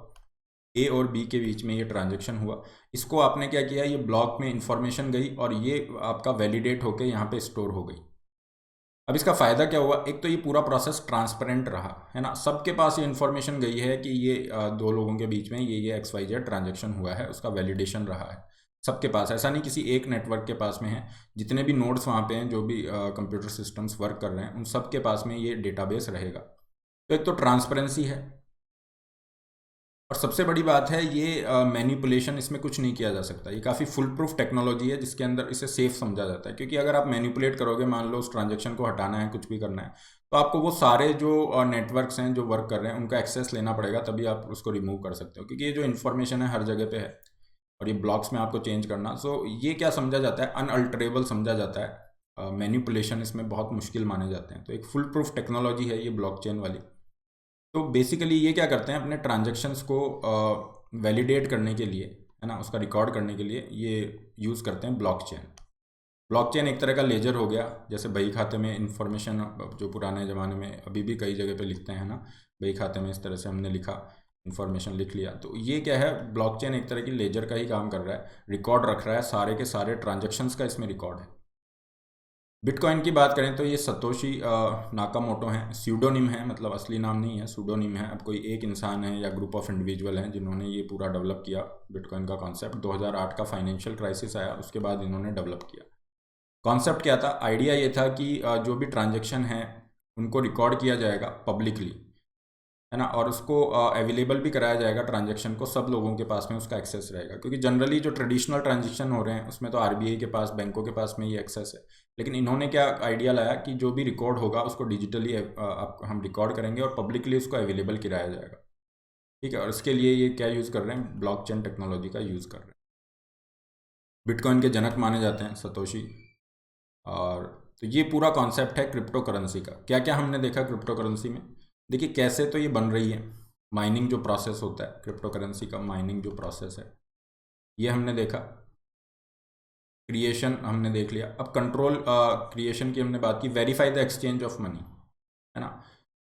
ए और बी के बीच में ये ट्रांजैक्शन हुआ। इसको आपने क्या किया, ये ब्लॉक में इंफॉर्मेशन गई और ये आपका वैलिडेट होकर यहाँ पे स्टोर हो गई। अब इसका फ़ायदा क्या हुआ, एक तो ये पूरा प्रोसेस ट्रांसपेरेंट रहा, है ना, सबके पास ये इन्फॉर्मेशन गई है कि ये दो लोगों के बीच में ये XYZ ट्रांजैक्शन हुआ है, उसका वैलिडेशन रहा है सबके पास। ऐसा नहीं किसी एक नेटवर्क के पास में है, जितने भी नोड्स वहाँ पे हैं, जो भी कंप्यूटर सिस्टम्स वर्क कर रहे हैं, उन सब के पास में ये डेटाबेस रहेगा। तो एक तो ट्रांसपेरेंसी है, और सबसे बड़ी बात है ये मैनिपुलेशन, इसमें कुछ नहीं किया जा सकता। ये काफ़ी फुल प्रूफ टेक्नोलॉजी है जिसके अंदर इसे सेफ समझा जाता है, क्योंकि अगर आप मैनिपुलेट करोगे, मान लो उस ट्रांजैक्शन को हटाना है, कुछ भी करना है, तो आपको वो सारे जो नेटवर्क्स हैं जो वर्क कर रहे हैं उनका एक्सेस लेना पड़ेगा, तभी आप उसको रिमूव कर सकते हो, क्योंकि ये जो इन्फॉर्मेशन है हर जगह पे है और ये ब्लॉक्स में आपको चेंज करना, सो ये क्या समझा जाता है, अनअल्टरेबल समझा जाता है। मैनिपुलेशन इसमें बहुत मुश्किल माने जाते हैं। तो एक फुल प्रूफ टेक्नोलॉजी है ये ब्लॉकचेन वाली। तो बेसिकली ये क्या करते हैं, अपने ट्रांजैक्शंस को वैलिडेट करने के लिए, है ना, उसका रिकॉर्ड करने के लिए ये यूज़ करते हैं ब्लॉकचेन। ब्लॉकचेन एक तरह का लेजर हो गया, जैसे बही खाते में इंफॉर्मेशन जो पुराने ज़माने में अभी भी कई जगह पे लिखते हैं ना, बही खाते में इस तरह से हमने लिखा, इन्फॉर्मेशन लिख लिया, तो ये क्या है, ब्लॉकचेन एक तरह की लेजर का ही काम कर रहा है, रिकॉर्ड रख रहा है, सारे के सारे ट्रांजेक्शन्स का इसमें रिकॉर्ड है। बिटकॉइन की बात करें तो ये सतोशी नाकामोटो हैं, स्यूडोनिम है, मतलब असली नाम नहीं है, स्यूडोनिम है। अब कोई एक इंसान है या ग्रुप ऑफ इंडिविजुअल हैं जिन्होंने ये पूरा डेवलप किया बिटकॉइन का कॉन्सेप्ट। 2008 का फाइनेंशियल क्राइसिस आया, उसके बाद इन्होंने डेवलप किया। कॉन्सेप्ट क्या था, आइडिया ये था कि जो भी ट्रांजेक्शन है उनको रिकॉर्ड किया जाएगा पब्लिकली, है ना, और उसको अवेलेबल भी कराया जाएगा ट्रांजैक्शन को, सब लोगों के पास में उसका एक्सेस रहेगा। क्योंकि जनरली जो ट्रेडिशनल ट्रांजैक्शन हो रहे हैं उसमें तो आरबीआई के पास, बैंकों के पास में ये एक्सेस है, लेकिन इन्होंने क्या आइडिया लाया कि जो भी रिकॉर्ड होगा उसको डिजिटली हम रिकॉर्ड करेंगे और पब्लिकली उसको अवेलेबल कराया जाएगा, ठीक है। और इसके लिए ये क्या यूज़ कर रहे हैं, ब्लॉकचेन टेक्नोलॉजी का यूज़ कर रहे हैं। बिटकॉइन के जनक माने जाते हैं सतोशी। और तो ये पूरा कॉन्सेप्ट है क्रिप्टो करेंसी का। क्या क्या हमने देखा क्रिप्टो करेंसी में, देखिए कैसे तो ये बन रही है, माइनिंग जो प्रोसेस होता है क्रिप्टो करेंसी का, माइनिंग जो प्रोसेस है ये हमने देखा। क्रिएशन हमने देख लिया। अब कंट्रोल क्रिएशन की हमने बात की। Verify the exchange of money, है ना,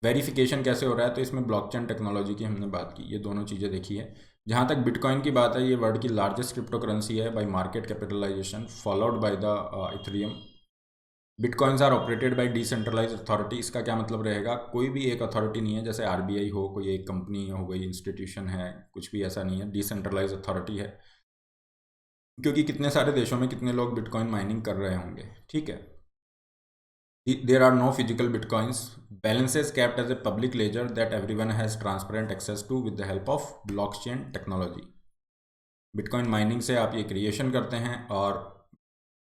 वेरिफिकेशन कैसे हो रहा है, तो इसमें ब्लॉकचेन टेक्नोलॉजी की हमने बात की। ये दोनों चीज़ें देखी है। जहाँ तक बिटकॉइन की बात है, ये वर्ल्ड की लार्जेस्ट क्रिप्टो करेंसी है by market capitalisation, followed by the Ethereum. Bitcoins are operated by decentralise authority. इसका क्या मतलब रहेगा, कोई भी एक अथॉरिटी नहीं है, जैसे आरबीआई हो, कोई एक कंपनी हो गई, इंस्टीट्यूशन है, कुछ भी ऐसा नहीं है, डिसेंट्रलाइज अथॉरिटी है। क्योंकि कितने सारे देशों में कितने लोग बिटकॉइन माइनिंग कर रहे होंगे, ठीक है। There are no physical bitcoins, balances kept as a public ledger that everyone has transparent access to with the help of blockchain technology। Bitcoin mining से आप ये क्रिएशन करते हैं और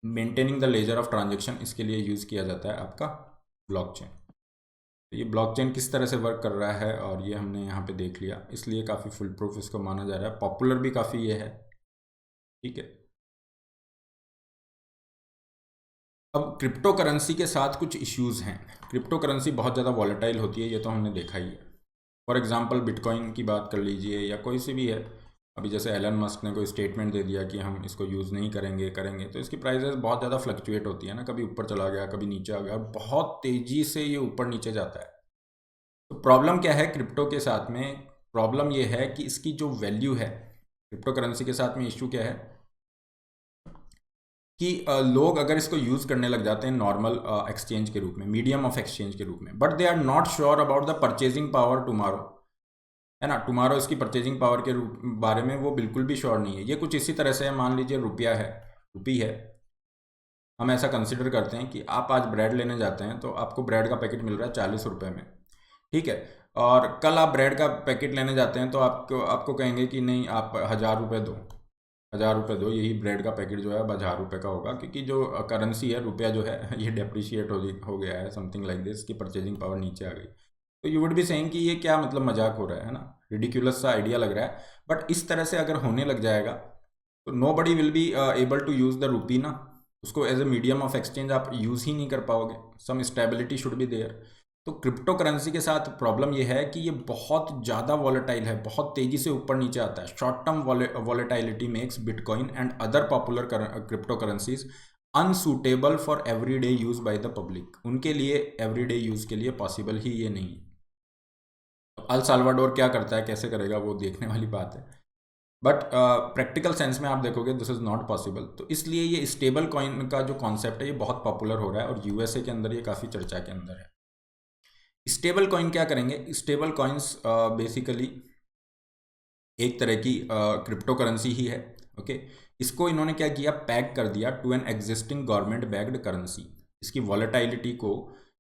maintaining the laser of transaction, इसके लिए use किया जाता है आपका ब्लॉकचेन। तो ये ब्लॉकचेन किस तरह से वर्क कर रहा है और ये हमने यहाँ पे देख लिया, इसलिए काफ़ी फुल प्रूफ इसको माना जा रहा है, पॉपुलर भी काफ़ी ये है, ठीक है। अब क्रिप्टो करेंसी के साथ कुछ इश्यूज़ हैं। क्रिप्टो करेंसी बहुत ज़्यादा वॉलेटाइल होती है, ये तो हमने देखा ही है। फॉर एग्जांपल बिटकॉइन की बात कर लीजिए या कोई सी भी है, अभी जैसे एलन मस्क ने कोई स्टेटमेंट दे दिया कि हम इसको यूज़ नहीं करेंगे, तो इसकी प्राइसेस बहुत ज़्यादा फ्लक्चुएट होती है ना, कभी ऊपर चला गया, कभी नीचे आ गया, बहुत तेज़ी से ये ऊपर नीचे जाता है। तो प्रॉब्लम क्या है क्रिप्टो के साथ में? प्रॉब्लम ये है कि इसकी जो वैल्यू है, क्रिप्टो करेंसी के साथ में इशू क्या है कि लोग अगर इसको यूज़ करने लग जाते हैं नॉर्मल एक्सचेंज के रूप में, मीडियम ऑफ एक्सचेंज के रूप में, but they are not sure about the purchasing power tomorrow, है ना। टुमारो इसकी परचेजिंग पावर के बारे में वो बिल्कुल भी श्योर नहीं है। ये कुछ इसी तरह से है, मान लीजिए रुपी है, हम ऐसा कंसिडर करते हैं कि आप आज ब्रेड लेने जाते हैं तो आपको ब्रेड का पैकेट मिल रहा है 40 रुपये में, ठीक है। और कल आप ब्रेड का पैकेट लेने जाते हैं तो आपको कहेंगे कि नहीं, आप 1000 रुपये दो, 1000 रुपये दो, यही ब्रेड का पैकेट जो है अब 1000 रुपये का होगा, क्योंकि जो करेंसी है रुपया जो है ये डेप्रिशिएट हो गया है, समथिंग लाइक दिस, की परचेजिंग पावर नीचे आ गई। तो यू वुड बी सेइंग कि ये क्या मतलब मजाक हो रहा है ना, रिडिक्यूलस सा आइडिया लग रहा है। बट इस तरह से अगर होने लग जाएगा तो nobody will be able to use the rupee ना, उसको as a medium of exchange आप यूज़ ही नहीं कर पाओगे। Some stability should be there. तो क्रिप्टो करेंसी के साथ प्रॉब्लम यह है कि ये बहुत ज़्यादा वॉलेटाइल है, बहुत तेज़ी से ऊपर नीचे आता है। Short term volatility makes bitcoin and other popular cryptocurrencies unsuitable for everyday use by the public. उनके लिए एवरीडे यूज के लिए पॉसिबल ही ये नहीं है। अल साल्वाडोर क्या करता है, कैसे करेगा, वो देखने वाली बात है। बट प्रैक्टिकल सेंस में आप देखोगे दिस इज़ नॉट पॉसिबल। तो इसलिए ये स्टेबल कॉइन का जो कॉन्सेप्ट है ये बहुत पॉपुलर हो रहा है और यूएसए के अंदर ये काफ़ी चर्चा के अंदर है। स्टेबल कॉइन क्या करेंगे? स्टेबल कॉइन्स बेसिकली एक तरह की क्रिप्टो करेंसी ही है, ओके। इसको इन्होंने क्या किया, पैक कर दिया to an existing government backed currency. इसकी वॉलेटाइलिटी को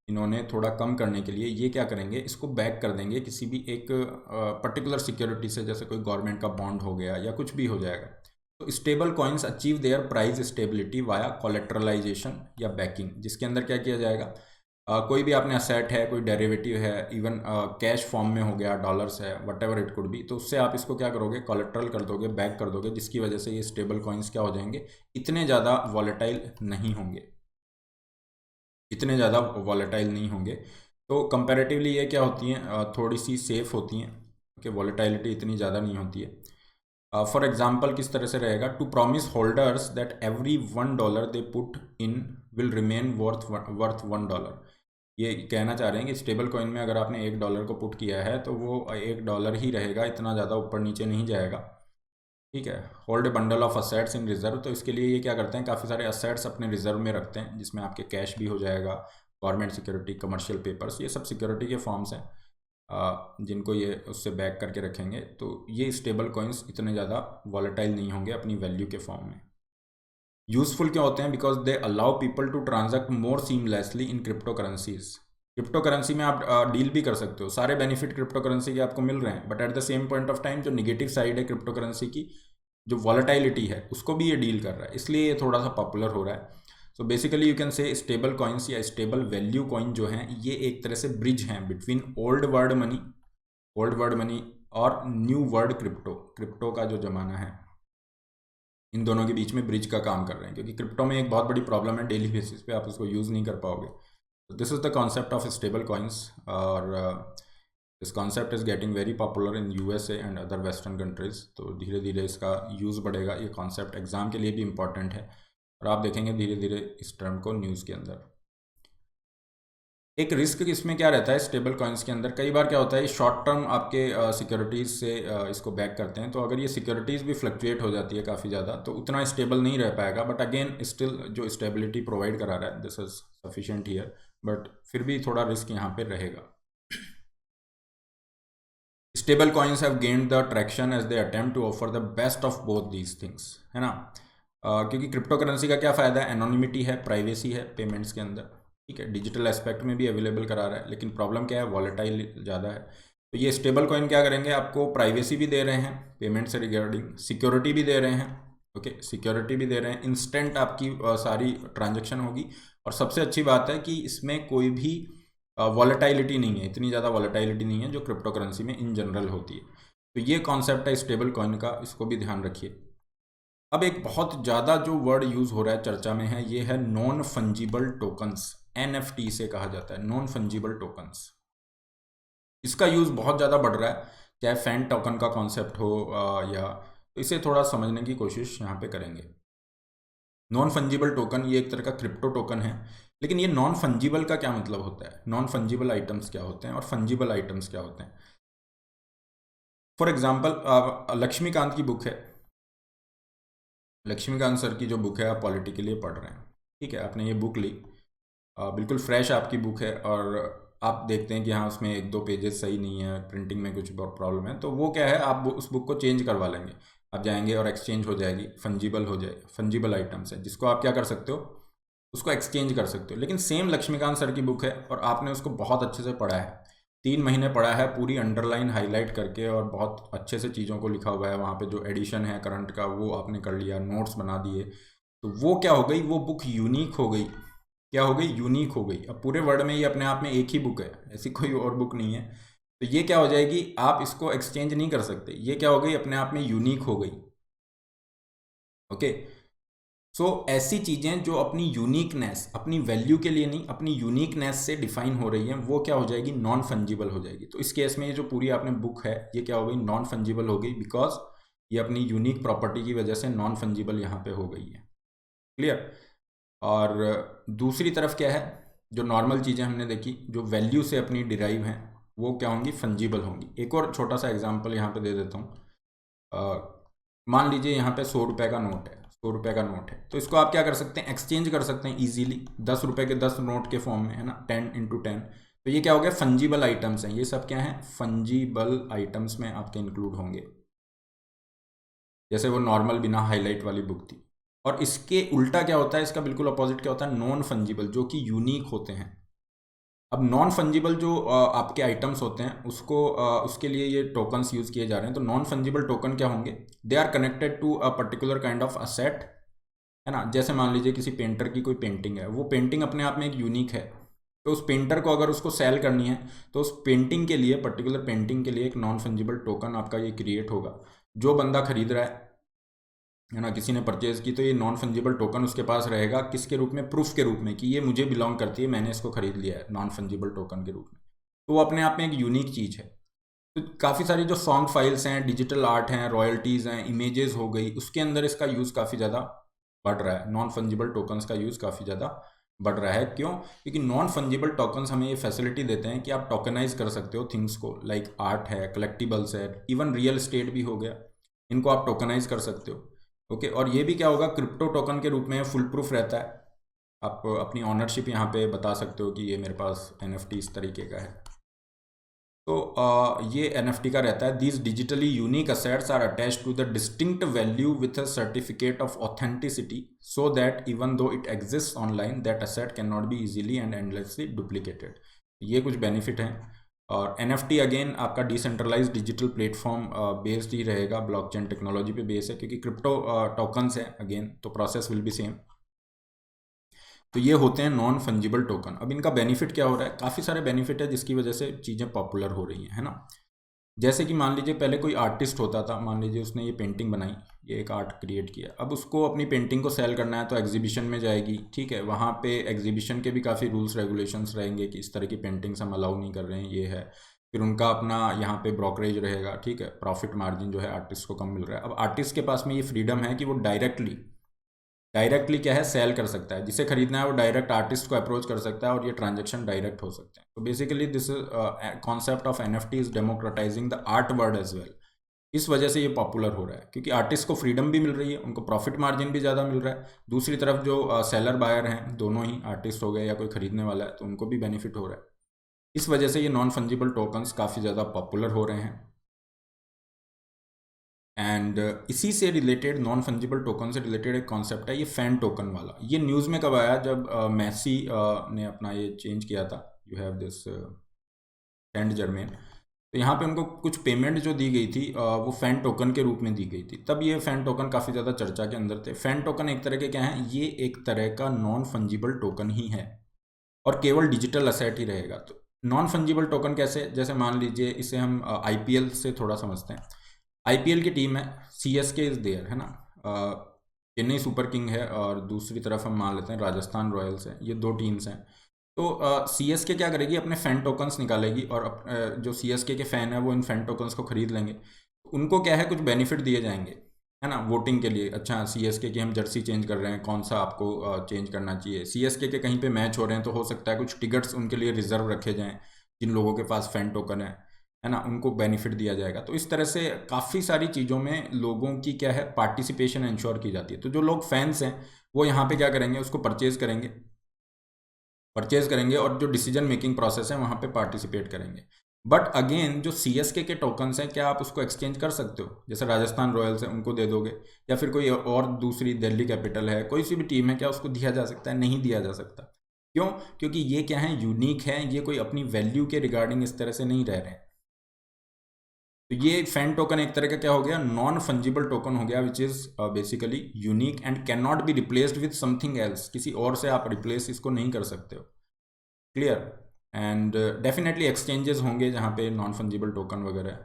इन्होंने थोड़ा कम करने के लिए ये क्या करेंगे, इसको बैक कर देंगे किसी भी एक पर्टिकुलर सिक्योरिटी से, जैसे कोई गवर्नमेंट का बॉन्ड हो गया या कुछ भी हो जाएगा। तो stable coins achieve their price stability via collateralisation या बैकिंग, जिसके अंदर क्या किया जाएगा, कोई भी आपने असेट है, कोई डेरिवेटिव है, इवन कैश फॉर्म में हो गया, डॉलर्स है, what ever it could be, तो उससे आप इसको क्या करोगे, कोलेट्रल कर दोगे, बैक कर दोगे, जिसकी वजह से ये स्टेबल कॉइन्स क्या हो जाएंगे, इतने ज़्यादा वॉलेटाइल नहीं होंगे, इतने ज़्यादा वॉलेटाइल नहीं होंगे। तो कंपैरेटिवली ये क्या होती हैं, थोड़ी सी सेफ होती हैं, क्योंकि वॉलेटाइलिटी इतनी ज़्यादा नहीं होती है। फॉर एग्जाम्पल किस तरह से रहेगा, to promise holders that every $1 they put in will remain worth $1। ये कहना चाह रहे हैं कि स्टेबल कॉइन में अगर आपने $1 को पुट किया है तो वो $1 ही रहेगा, इतना ज़्यादा ऊपर नीचे नहीं जाएगा, ठीक है। Hold bundle of assets in reserve, तो इसके लिए ये क्या करते हैं, काफ़ी सारे असेट्स अपने रिजर्व में रखते हैं, जिसमें आपके कैश भी हो जाएगा, गवर्नमेंट सिक्योरिटी, कमर्शियल पेपर्स, ये सब सिक्योरिटी के फॉर्म्स हैं जिनको ये उससे बैक करके रखेंगे। तो ये स्टेबल कॉइन्स इतने ज़्यादा वॉलेटाइल नहीं होंगे अपनी वैल्यू के फॉर्म में। यूजफुल क्यों होते हैं, because they allow people to transact more seamlessly in crypto currencies. Crypto currency में आप डील भी कर सकते हो, सारे बेनिफिट क्रिप्टो करेंसी के आपको मिल रहे हैं, but at the same point of time जो निगेटिव साइड है क्रिप्टो करेंसी की, जो वॉलेटाइलिटी है, उसको भी ये डील कर रहा है, इसलिए ये थोड़ा सा पॉपुलर हो रहा है। So basically you can say stable coins या स्टेबल वैल्यू कॉइन जो हैं, ये एक तरह से ब्रिज हैं बिटवीन ओल्ड वर्ल्ड मनी और न्यू वर्ल्ड क्रिप्टो का जो ज़माना है, इन दोनों के बीच में ब्रिज का काम कर रहे हैं। क्योंकि क्रिप्टो में एक बहुत बड़ी प्रॉब्लम है, डेली बेसिस पे आप उसको यूज़ नहीं कर पाओगे। This is the concept of stable coins, और this concept is getting very popular in USA and other western countries. तो धीरे धीरे इसका यूज़ बढ़ेगा। ये कॉन्सेप्ट एग्ज़ाम के लिए भी इम्पॉर्टेंट है, और आप देखेंगे धीरे धीरे इस टर्म को न्यूज़ के अंदर। एक रिस्क इसमें क्या रहता है स्टेबल कॉइन्स के अंदर, कई बार क्या होता है, शॉर्ट टर्म आपके सिक्योरिटीज़ से इसको बैक करते हैं, तो अगर ये सिक्योरिटीज़ भी फ्लक्चुएट हो जाती है काफ़ी ज़्यादा, तो उतना स्टेबल नहीं रह पाएगा। बट अगेन स्टिल जो स्टेबिलिटी प्रोवाइड करा रहा है, this is sufficient here, but फिर भी थोड़ा रिस्क यहाँ पे रहेगा। Stable coins have gained the traction as they attempt to offer the best of both these things, है ना। क्योंकि क्रिप्टो करेंसी का क्या फ़ायदा है, एनोनिमिटी है, प्राइवेसी है पेमेंट्स के अंदर, ठीक है, डिजिटल एस्पेक्ट में भी अवेलेबल करा रहा है, लेकिन प्रॉब्लम क्या है, वॉलेटाइल ज़्यादा है। तो ये स्टेबल कॉइन क्या करेंगे, आपको प्राइवेसी भी दे रहे हैं पेमेंट से रिगार्डिंग, सिक्योरिटी भी दे रहे हैं, ओके, सिक्योरिटी भी दे रहे हैं, इंस्टेंट आपकी सारी ट्रांजेक्शन होगी, और सबसे अच्छी बात है कि इसमें कोई भी वॉलेटाइलिटी नहीं है, इतनी ज़्यादा वॉलेटाइलिटी नहीं है जो क्रिप्टो करेंसी में इन जनरल होती है। तो ये कॉन्सेप्ट है स्टेबल कॉइन का, इसको भी ध्यान रखिए। अब एक बहुत ज़्यादा जो वर्ड यूज़ हो रहा है, चर्चा में है, ये है नॉन फंजिबल टोकन्स, NFT से कहा जाता है, नॉन फंजिबल टोकन्स। इसका यूज़ बहुत ज़्यादा बढ़ रहा है, चाहे फैन टोकन का कॉन्सेप्ट हो या, तो इसे थोड़ा समझने की कोशिश यहाँ पे करेंगे। नॉन फंजिबल टोकन ये एक तरह का क्रिप्टो टोकन है, लेकिन ये नॉन फंजिबल का क्या मतलब होता है, नॉन फंजिबल आइटम्स क्या होते हैं और फंजिबल आइटम्स क्या होते हैं। फॉर एग्जाम्पल लक्ष्मीकांत की बुक है, लक्ष्मीकांत सर की जो बुक है आप पॉलिटी के लिए पढ़ रहे हैं, ठीक है, आपने ये बुक ली, बिल्कुल फ्रेश आपकी बुक है और आप देखते हैं कि हाँ उसमें एक दो पेजेस सही नहीं है, प्रिंटिंग में कुछ प्रॉब्लम है, तो वो क्या है, आप उस बुक को चेंज करवा लेंगे, आप जाएंगे और एक्सचेंज हो जाएगी, फंजिबल हो जाएगी, फंजिबल आइटम्स है जिसको आप क्या कर सकते हो, उसको एक्सचेंज कर सकते हो। लेकिन सेम लक्ष्मीकांत सर की बुक है और आपने उसको बहुत अच्छे से पढ़ा है, 3 महीने पढ़ा है, पूरी अंडरलाइन हाईलाइट करके और बहुत अच्छे से चीज़ों को लिखा हुआ है, वहाँ पे जो एडिशन है करंट का वो आपने कर लिया, नोट्स बना दिए, तो वो क्या हो गई, वो बुक यूनिक हो गई, क्या हो गई, यूनिक हो गई। अब पूरे वर्ल्ड में ये अपने आप में एक ही बुक है, ऐसी कोई और बुक नहीं है, तो ये क्या हो जाएगी, आप इसको एक्सचेंज नहीं कर सकते, ये क्या हो गई, अपने आप में यूनिक हो गई। ओके, सो ऐसी चीज़ें जो अपनी यूनिकनेस, अपनी वैल्यू के लिए नहीं, अपनी यूनिकनेस से डिफाइन हो रही हैं, वो क्या हो जाएगी, नॉन फंजिबल हो जाएगी। तो इस केस में ये जो पूरी आपने बुक है ये क्या हो गई, नॉन फंजिबल हो गई, बिकॉज ये अपनी यूनिक प्रॉपर्टी की वजह से नॉन फंजिबल यहाँ पे हो गई है। क्लियर। और दूसरी तरफ क्या है, जो नॉर्मल चीज़ें हमने देखी जो वैल्यू से अपनी डिराइव हैं वो क्या होंगी, फंजिबल होंगी। एक और छोटा सा एग्जांपल यहाँ पे दे देता हूँ। मान लीजिए यहाँ पे 100 रुपये का नोट है, 100 रुपये का नोट है, तो इसको आप क्या कर सकते हैं, एक्सचेंज कर सकते हैं इजीली 10 रुपये के 10 नोट के फॉर्म में, है ना, 10 × 10। तो ये क्या हो गया, फंजिबल आइटम्स हैं, ये सब क्या हैं, फंजिबल आइटम्स में आपके इंक्लूड होंगे, जैसे वो नॉर्मल बिना हाईलाइट वाली बुक थी। और इसके उल्टा क्या होता है, इसका बिल्कुल अपोजिट क्या होता है, नॉन फंजिबल, जो कि यूनिक होते हैं। अब नॉन फंजिबल जो आपके आइटम्स होते हैं उसको उसके लिए ये टोकन्स यूज़ किए जा रहे हैं। तो नॉन फंजिबल टोकन क्या होंगे, they are connected to a particular kind of asset, है ना। जैसे मान लीजिए किसी पेंटर की कोई पेंटिंग है, वो पेंटिंग अपने आप में एक यूनिक है, तो उस पेंटर को अगर उसको सेल करनी है तो उस पेंटिंग के लिए, पर्टिकुलर पेंटिंग के लिए एक नॉन फंजिबल टोकन आपका ये क्रिएट होगा। जो बंदा खरीद रहा है ना, किसी ने परचेज की, तो ये नॉन फंजिबल टोकन उसके पास रहेगा, किसके रूप में, प्रूफ के रूप में कि ये मुझे बिलोंग करती है, मैंने इसको खरीद लिया है, नॉन फंजिबल टोकन के रूप में। तो वो अपने आप में एक यूनिक चीज़ है। तो काफ़ी सारी जो सॉन्ग फाइल्स हैं, डिजिटल आर्ट हैं, रॉयल्टीज़ हैं, इमेजेस हो गई, उसके अंदर इसका यूज़ काफ़ी ज़्यादा बढ़ रहा है, नॉन फंजिबल टोकन्स का यूज़ काफ़ी ज़्यादा बढ़ रहा है। क्यों, क्योंकि नॉन फंजिबल टोकन्स हमें ये फैसिलिटी देते हैं कि आप टोकनाइज कर सकते हो थिंग्स को, लाइक आर्ट है, कलेक्टिबल्स है, इवन रियल एस्टेट भी हो गया, इनको आप टोकनाइज कर सकते हो। ओके, और ये भी क्या होगा, क्रिप्टो टोकन के रूप में फुल प्रूफ रहता है, आप अपनी ऑनरशिप यहाँ पे बता सकते हो कि ये मेरे पास NFT इस तरीके का है। तो ये NFT का रहता है, these digitally unique assets are attached to the distinct value with a certificate of authenticity, so that even though it exist online that asset can not be easily and endlessly duplicated. ये कुछ benefit हैं। और NFT again आपका decentralise digital platform based ही रहेगा, blockchain technology पे base है, क्योंकि क्रिप्टो टोकन्स है अगेन, तो प्रोसेस विल बी सेम। तो ये होते हैं नॉन फंजिबल टोकन। अब इनका बेनिफिट क्या हो रहा है, काफ़ी सारे बेनिफिट है जिसकी वजह से चीज़ें पॉपुलर हो रही हैं, है ना। जैसे कि मान लीजिए पहले कोई आर्टिस्ट होता था, मान लीजिए उसने ये पेंटिंग बनाई, ये एक आर्ट क्रिएट किया, अब उसको अपनी पेंटिंग को सेल करना है तो एग्जीबिशन में जाएगी, ठीक है, वहाँ पे एग्जीबिशन के भी काफ़ी रूल्स रेगुलेशंस रहेंगे कि इस तरह की पेंटिंग्स हम अलाउ नहीं कर रहे हैं, ये है। फिर उनका अपना यहाँ पे ब्रोकरेज रहेगा, ठीक है, प्रॉफिट मार्जिन जो है आर्टिस्ट को कम मिल रहा है। अब आर्टिस्ट के पास में ये फ्रीडम है कि वो डायरेक्टली क्या है, सेल कर सकता है, जिसे खरीदना है वो डायरेक्ट आर्टिस्ट को अप्रोच कर सकता है और ये ट्रांजैक्शन डायरेक्ट हो सकते हैं। तो basically this concept of NFT is democratising the art world as well. इस वजह से ये पॉपुलर हो रहा है, क्योंकि आर्टिस्ट को फ्रीडम भी मिल रही है, उनको प्रॉफिट मार्जिन भी ज़्यादा मिल रहा है, दूसरी तरफ जो सेलर बायर हैं, दोनों ही आर्टिस्ट हो गए या कोई खरीदने वाला है, तो उनको भी बेनिफिट हो रहा है। इस वजह से ये नॉन फंजिबल टोकन्स काफ़ी ज़्यादा पॉपुलर हो रहे हैं। एंड इसी से रिलेटेड, नॉन फंजिबल टोकन से रिलेटेड एक कॉन्सेप्ट है ये फैन टोकन वाला। ये न्यूज़ में कब आया, जब मैसी ने अपना ये चेंज किया था, you have this Saint Germain, तो यहाँ पे उनको कुछ पेमेंट जो दी गई थी वो फैन टोकन के रूप में दी गई थी, तब ये फैन टोकन काफ़ी ज़्यादा चर्चा के अंदर थे। फैन टोकन एक तरह के क्या है, ये एक तरह का नॉन फंजिबल टोकन ही है और केवल डिजिटल असेट ही रहेगा। तो नॉन फंजिबल टोकन कैसे, जैसे मान लीजिए इसे हम IPL से थोड़ा समझते हैं। IPL की टीम है, CSK इज देयर, है ना, चेन्नई सुपर किंग है, और दूसरी तरफ हम मान लेते हैं राजस्थान रॉयल्स है, ये दो टीम्स हैं। तो CSK क्या करेगी, अपने फैन टोकन्स निकालेगी और जो CSK के फ़ैन है वो इन फैन टोकन्स को खरीद लेंगे, उनको क्या है, कुछ बेनिफिट दिए जाएंगे। है ना, वोटिंग के लिए। अच्छा CSK की हम जर्सी चेंज कर रहे हैं, कौन सा आपको चेंज करना चाहिए। CSK के कहीं पे मैच हो रहे हैं तो हो सकता है कुछ टिकट्स उनके लिए रिजर्व रखे जाएं, जिन लोगों के पास फैन टोकन है ना, उनको बेनिफिट दिया जाएगा। तो इस तरह से काफ़ी सारी चीज़ों में लोगों की क्या है, पार्टिसिपेशन इंश्योर की जाती है। तो जो लोग फैंस हैं वो यहाँ पे क्या करेंगे, उसको परचेज करेंगे और जो डिसीजन मेकिंग प्रोसेस है वहाँ पे पार्टिसिपेट करेंगे। बट अगेन जो CSK के टोकन्स हैं, क्या आप उसको एक्सचेंज कर सकते हो? जैसे राजस्थान रॉयल्स है उनको दे दोगे, या फिर कोई और दूसरी दिल्ली कैपिटल है, कोई सी भी टीम है, क्या उसको दिया जा सकता है? नहीं दिया जा सकता। क्यों? क्योंकि ये क्या है, यूनिक है, ये कोई अपनी वैल्यू के रिगार्डिंग इस तरह से नहीं रह रहे हैं। तो ये फैन टोकन एक तरह का क्या हो गया, नॉन फंजिबल टोकन हो गया, which is basically unique and can not be replaced with something else. किसी और से आप रिप्लेस इसको नहीं कर सकते हो। क्लियर? एंड डेफिनेटली एक्सचेंजेस होंगे जहाँ पे नॉन फंजिबल टोकन वगैरह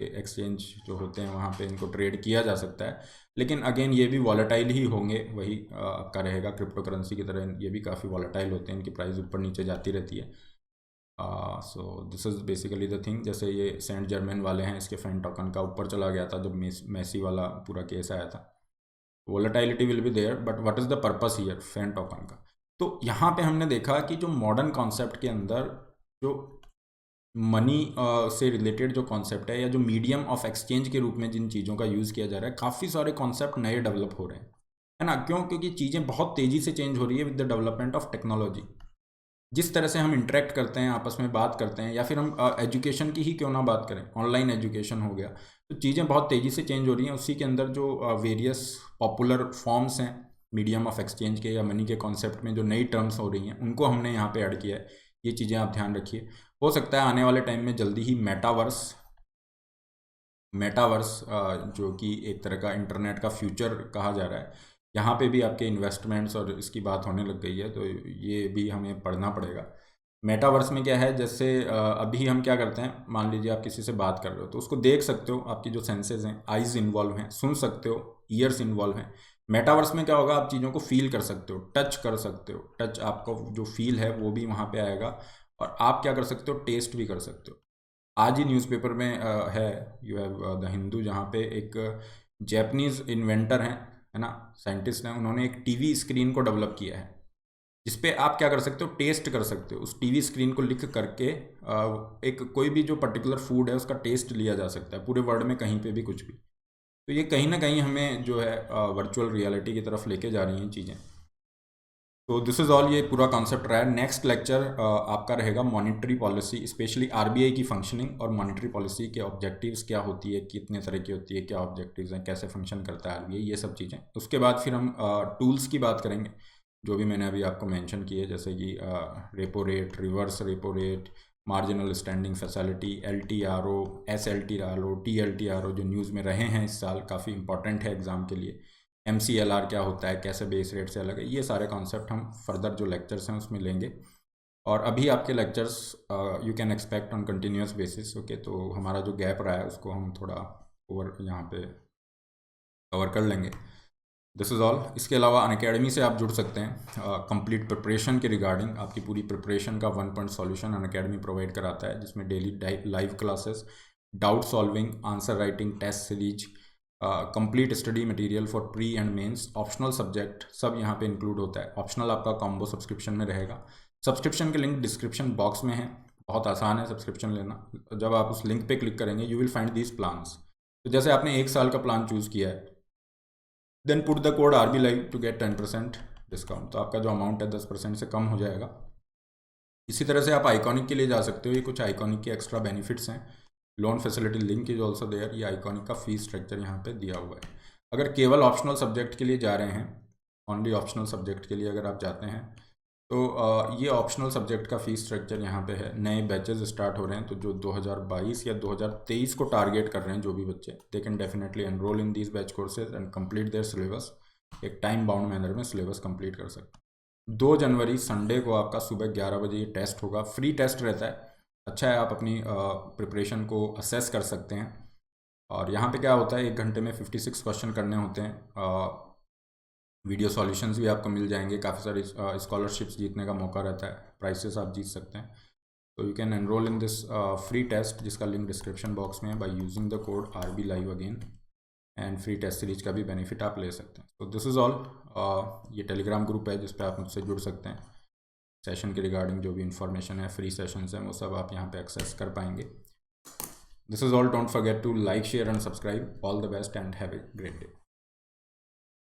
एक्सचेंज जो होते हैं वहाँ पे इनको ट्रेड किया जा सकता है। लेकिन अगेन ये भी वॉलेटाइल ही होंगे, वही आपका रहेगा क्रिप्टो करेंसी की तरह। ये भी काफ़ी वॉलेटाइल होते हैं, इनकी प्राइस ऊपर नीचे जाती रहती है। So this is basically the thing. जैसे ये सेंट जर्मेन वाले हैं, इसके फैन टोकन का ऊपर चला गया था जब मेसी वाला पूरा केस आया था। Volatility will be there, but what is the purpose here fan token का? तो यहाँ पे हमने देखा कि जो मॉडर्न कॉन्सेप्ट के अंदर जो मनी से रिलेटेड जो कॉन्सेप्ट है, या जो मीडियम ऑफ एक्सचेंज के रूप में जिन चीज़ों का यूज़ किया जा रहा है, काफ़ी सारे कॉन्सेप्ट नए डेवलप हो रहे हैं, है ना। क्यों? क्योंकि चीज़ें बहुत तेज़ी से चेंज हो रही है with the development of technology. जिस तरह से हम इंटरेक्ट करते हैं, आपस में बात करते हैं, या फिर हम एजुकेशन की ही क्यों ना बात करें, ऑनलाइन एजुकेशन हो गया, तो चीज़ें बहुत तेज़ी से चेंज हो रही हैं। उसी के अंदर जो वेरियस पॉपुलर फॉर्म्स हैं मीडियम ऑफ एक्सचेंज के या मनी के कॉन्सेप्ट में, जो नई टर्म्स हो रही हैं, उनको हमने यहाँ पे ऐड किया है। ये चीज़ें आप ध्यान रखिए। हो सकता है आने वाले टाइम में जल्दी ही मेटावर्स जो कि एक तरह का इंटरनेट का फ्यूचर कहा जा रहा है, यहाँ पे भी आपके इन्वेस्टमेंट्स और इसकी बात होने लग गई है। तो ये भी हमें पढ़ना पड़ेगा। मेटावर्स में क्या है, जैसे अभी हम क्या करते हैं, मान लीजिए आप किसी से बात कर रहे हो तो उसको देख सकते हो, आपकी जो सेंसेस हैं, आइज़ इन्वॉल्व हैं, सुन सकते हो, ईयर्स इन्वॉल्व हैं। मेटावर्स में क्या होगा, आप चीज़ों को फील कर सकते हो, टच कर सकते हो, टच आपको जो फील है वो भी वहाँ पे आएगा। और आप क्या कर सकते हो, टेस्ट भी कर सकते हो। आज ही न्यूज़पेपर में है, यू हैव द हिंदू, जहाँ पे एक जैपनीज इन्वेंटर हैं, है ना, साइंटिस्ट हैं, उन्होंने एक टीवी स्क्रीन को डेवलप किया है, जिसपे आप क्या कर सकते हो, टेस्ट कर सकते हो। उस टीवी स्क्रीन को लिख करके एक कोई भी जो पर्टिकुलर फूड है उसका टेस्ट लिया जा सकता है, पूरे वर्ल्ड में कहीं पे भी कुछ भी। तो ये कहीं ना कहीं हमें जो है वर्चुअल रियलिटी की तरफ लेके जा रही हैं चीज़ें। तो दिस इज़ ऑल, ये पूरा कॉन्सेप्ट रहा है। नेक्स्ट लेक्चर आपका रहेगा मॉनिटरी पॉलिसी, स्पेशली RBI की फंक्शनिंग और मॉनिटरी पॉलिसी के ऑब्जेक्टिव्स क्या होती है, कितने तरह की होती है, क्या ऑब्जेक्टिव्स हैं, कैसे फंक्शन करता है RBI, ये सब चीज़ें। उसके बाद फिर हम टूल्स की बात करेंगे, जो भी मैंने अभी आपको मेंशन किए, जैसे कि repo rate, reverse repo rate, marginal standing facility, LTRO, SLTRO, TLTRO, जो न्यूज़ में रहे हैं इस साल, काफ़ी इंपॉर्टेंट है एग्ज़ाम के लिए। MCLR क्या होता है, कैसे बेस रेट से अलग है, ये सारे कॉन्सेप्ट हम फर्दर जो लेक्चर्स हैं उसमें लेंगे। और अभी आपके lectures you can expect on continuous basis. Okay, तो हमारा जो गैप रहा है उसको हम थोड़ा ओवर यहाँ पे कवर कर लेंगे। This is all. इसके अलावा अनअकैडमी से आप जुड़ सकते हैं कंप्लीट प्रिपरेशन के रिगार्डिंग। आपकी पूरी प्रिपरेशन का 1 पॉइंट सॉल्यूशन अनअकैडमी प्रोवाइड कराता है, जिसमें daily live classes, doubt solving, answer writing, test series, complete study material for pre and mains, optional subject, सब यहाँ पे इंक्लूड होता है। ऑप्शनल आपका कॉम्बो सब्सक्रिप्शन में रहेगा। सब्सक्रिप्शन के लिंक डिस्क्रिप्शन बॉक्स में है, बहुत आसान है सब्सक्रिप्शन लेना। जब आप उस लिंक पे क्लिक करेंगे you will find these plans. तो जैसे आपने 1 साल का प्लान चूज़ किया है, then put the code RB Live to get 10% discount. तो आपका जो अमाउंट है 10% से कम हो जाएगा। इसी तरह से आप आइकॉनिक के लिए जा सकते हो। ये कुछ आइकॉनिक के एक्स्ट्रा बेनिफिट्स हैं। Loan facility link is also there. ये आइकॉनिक का फीस स्ट्रक्चर यहाँ पे दिया हुआ है। अगर केवल ऑप्शनल सब्जेक्ट के लिए जा रहे हैं, ओनली ऑप्शनल सब्जेक्ट के लिए अगर आप जाते हैं, तो ये ऑप्शनल सब्जेक्ट का फीस स्ट्रक्चर यहाँ पे है। नए बैचेस स्टार्ट हो रहे हैं, तो जो 2022 या 2023 को टारगेट कर रहे हैं जो भी बच्चे, they can definitely enrol in these batch courses and complete their syllabus. एक टाइम बाउंड मैनर में सिलेबस कंप्लीट कर सकते हैं। 2 जनवरी संडे को आपका सुबह 11 बजे ये टेस्ट होगा। फ्री टेस्ट रहता है। अच्छा है, आप अपनी प्रिपरेशन को असेस कर सकते हैं। और यहाँ पे क्या होता है, 1 घंटे में 56 क्वेश्चन करने होते हैं। वीडियो सॉल्यूशंस भी आपको मिल जाएंगे। काफ़ी सारी स्कॉलरशिप्स जीतने का मौका रहता है, प्राइसेस आप जीत सकते हैं। तो you can enrol in this free test, जिसका लिंक डिस्क्रिप्शन बॉक्स में है, by using the code RB Live again. And free test series का भी बेनिफिट आप ले सकते हैं। तो दिस इज़ ऑल। ये टेलीग्राम ग्रुप है जिस पर आप मुझसे जुड़ सकते हैं। सेशन के रिगार्डिंग जो भी इंफॉर्मेशन है, फ्री सेशंस हैं, वो सब आप यहाँ पे एक्सेस कर पाएंगे। This is all. Don't forget to like, share and subscribe. All the best and have a great day.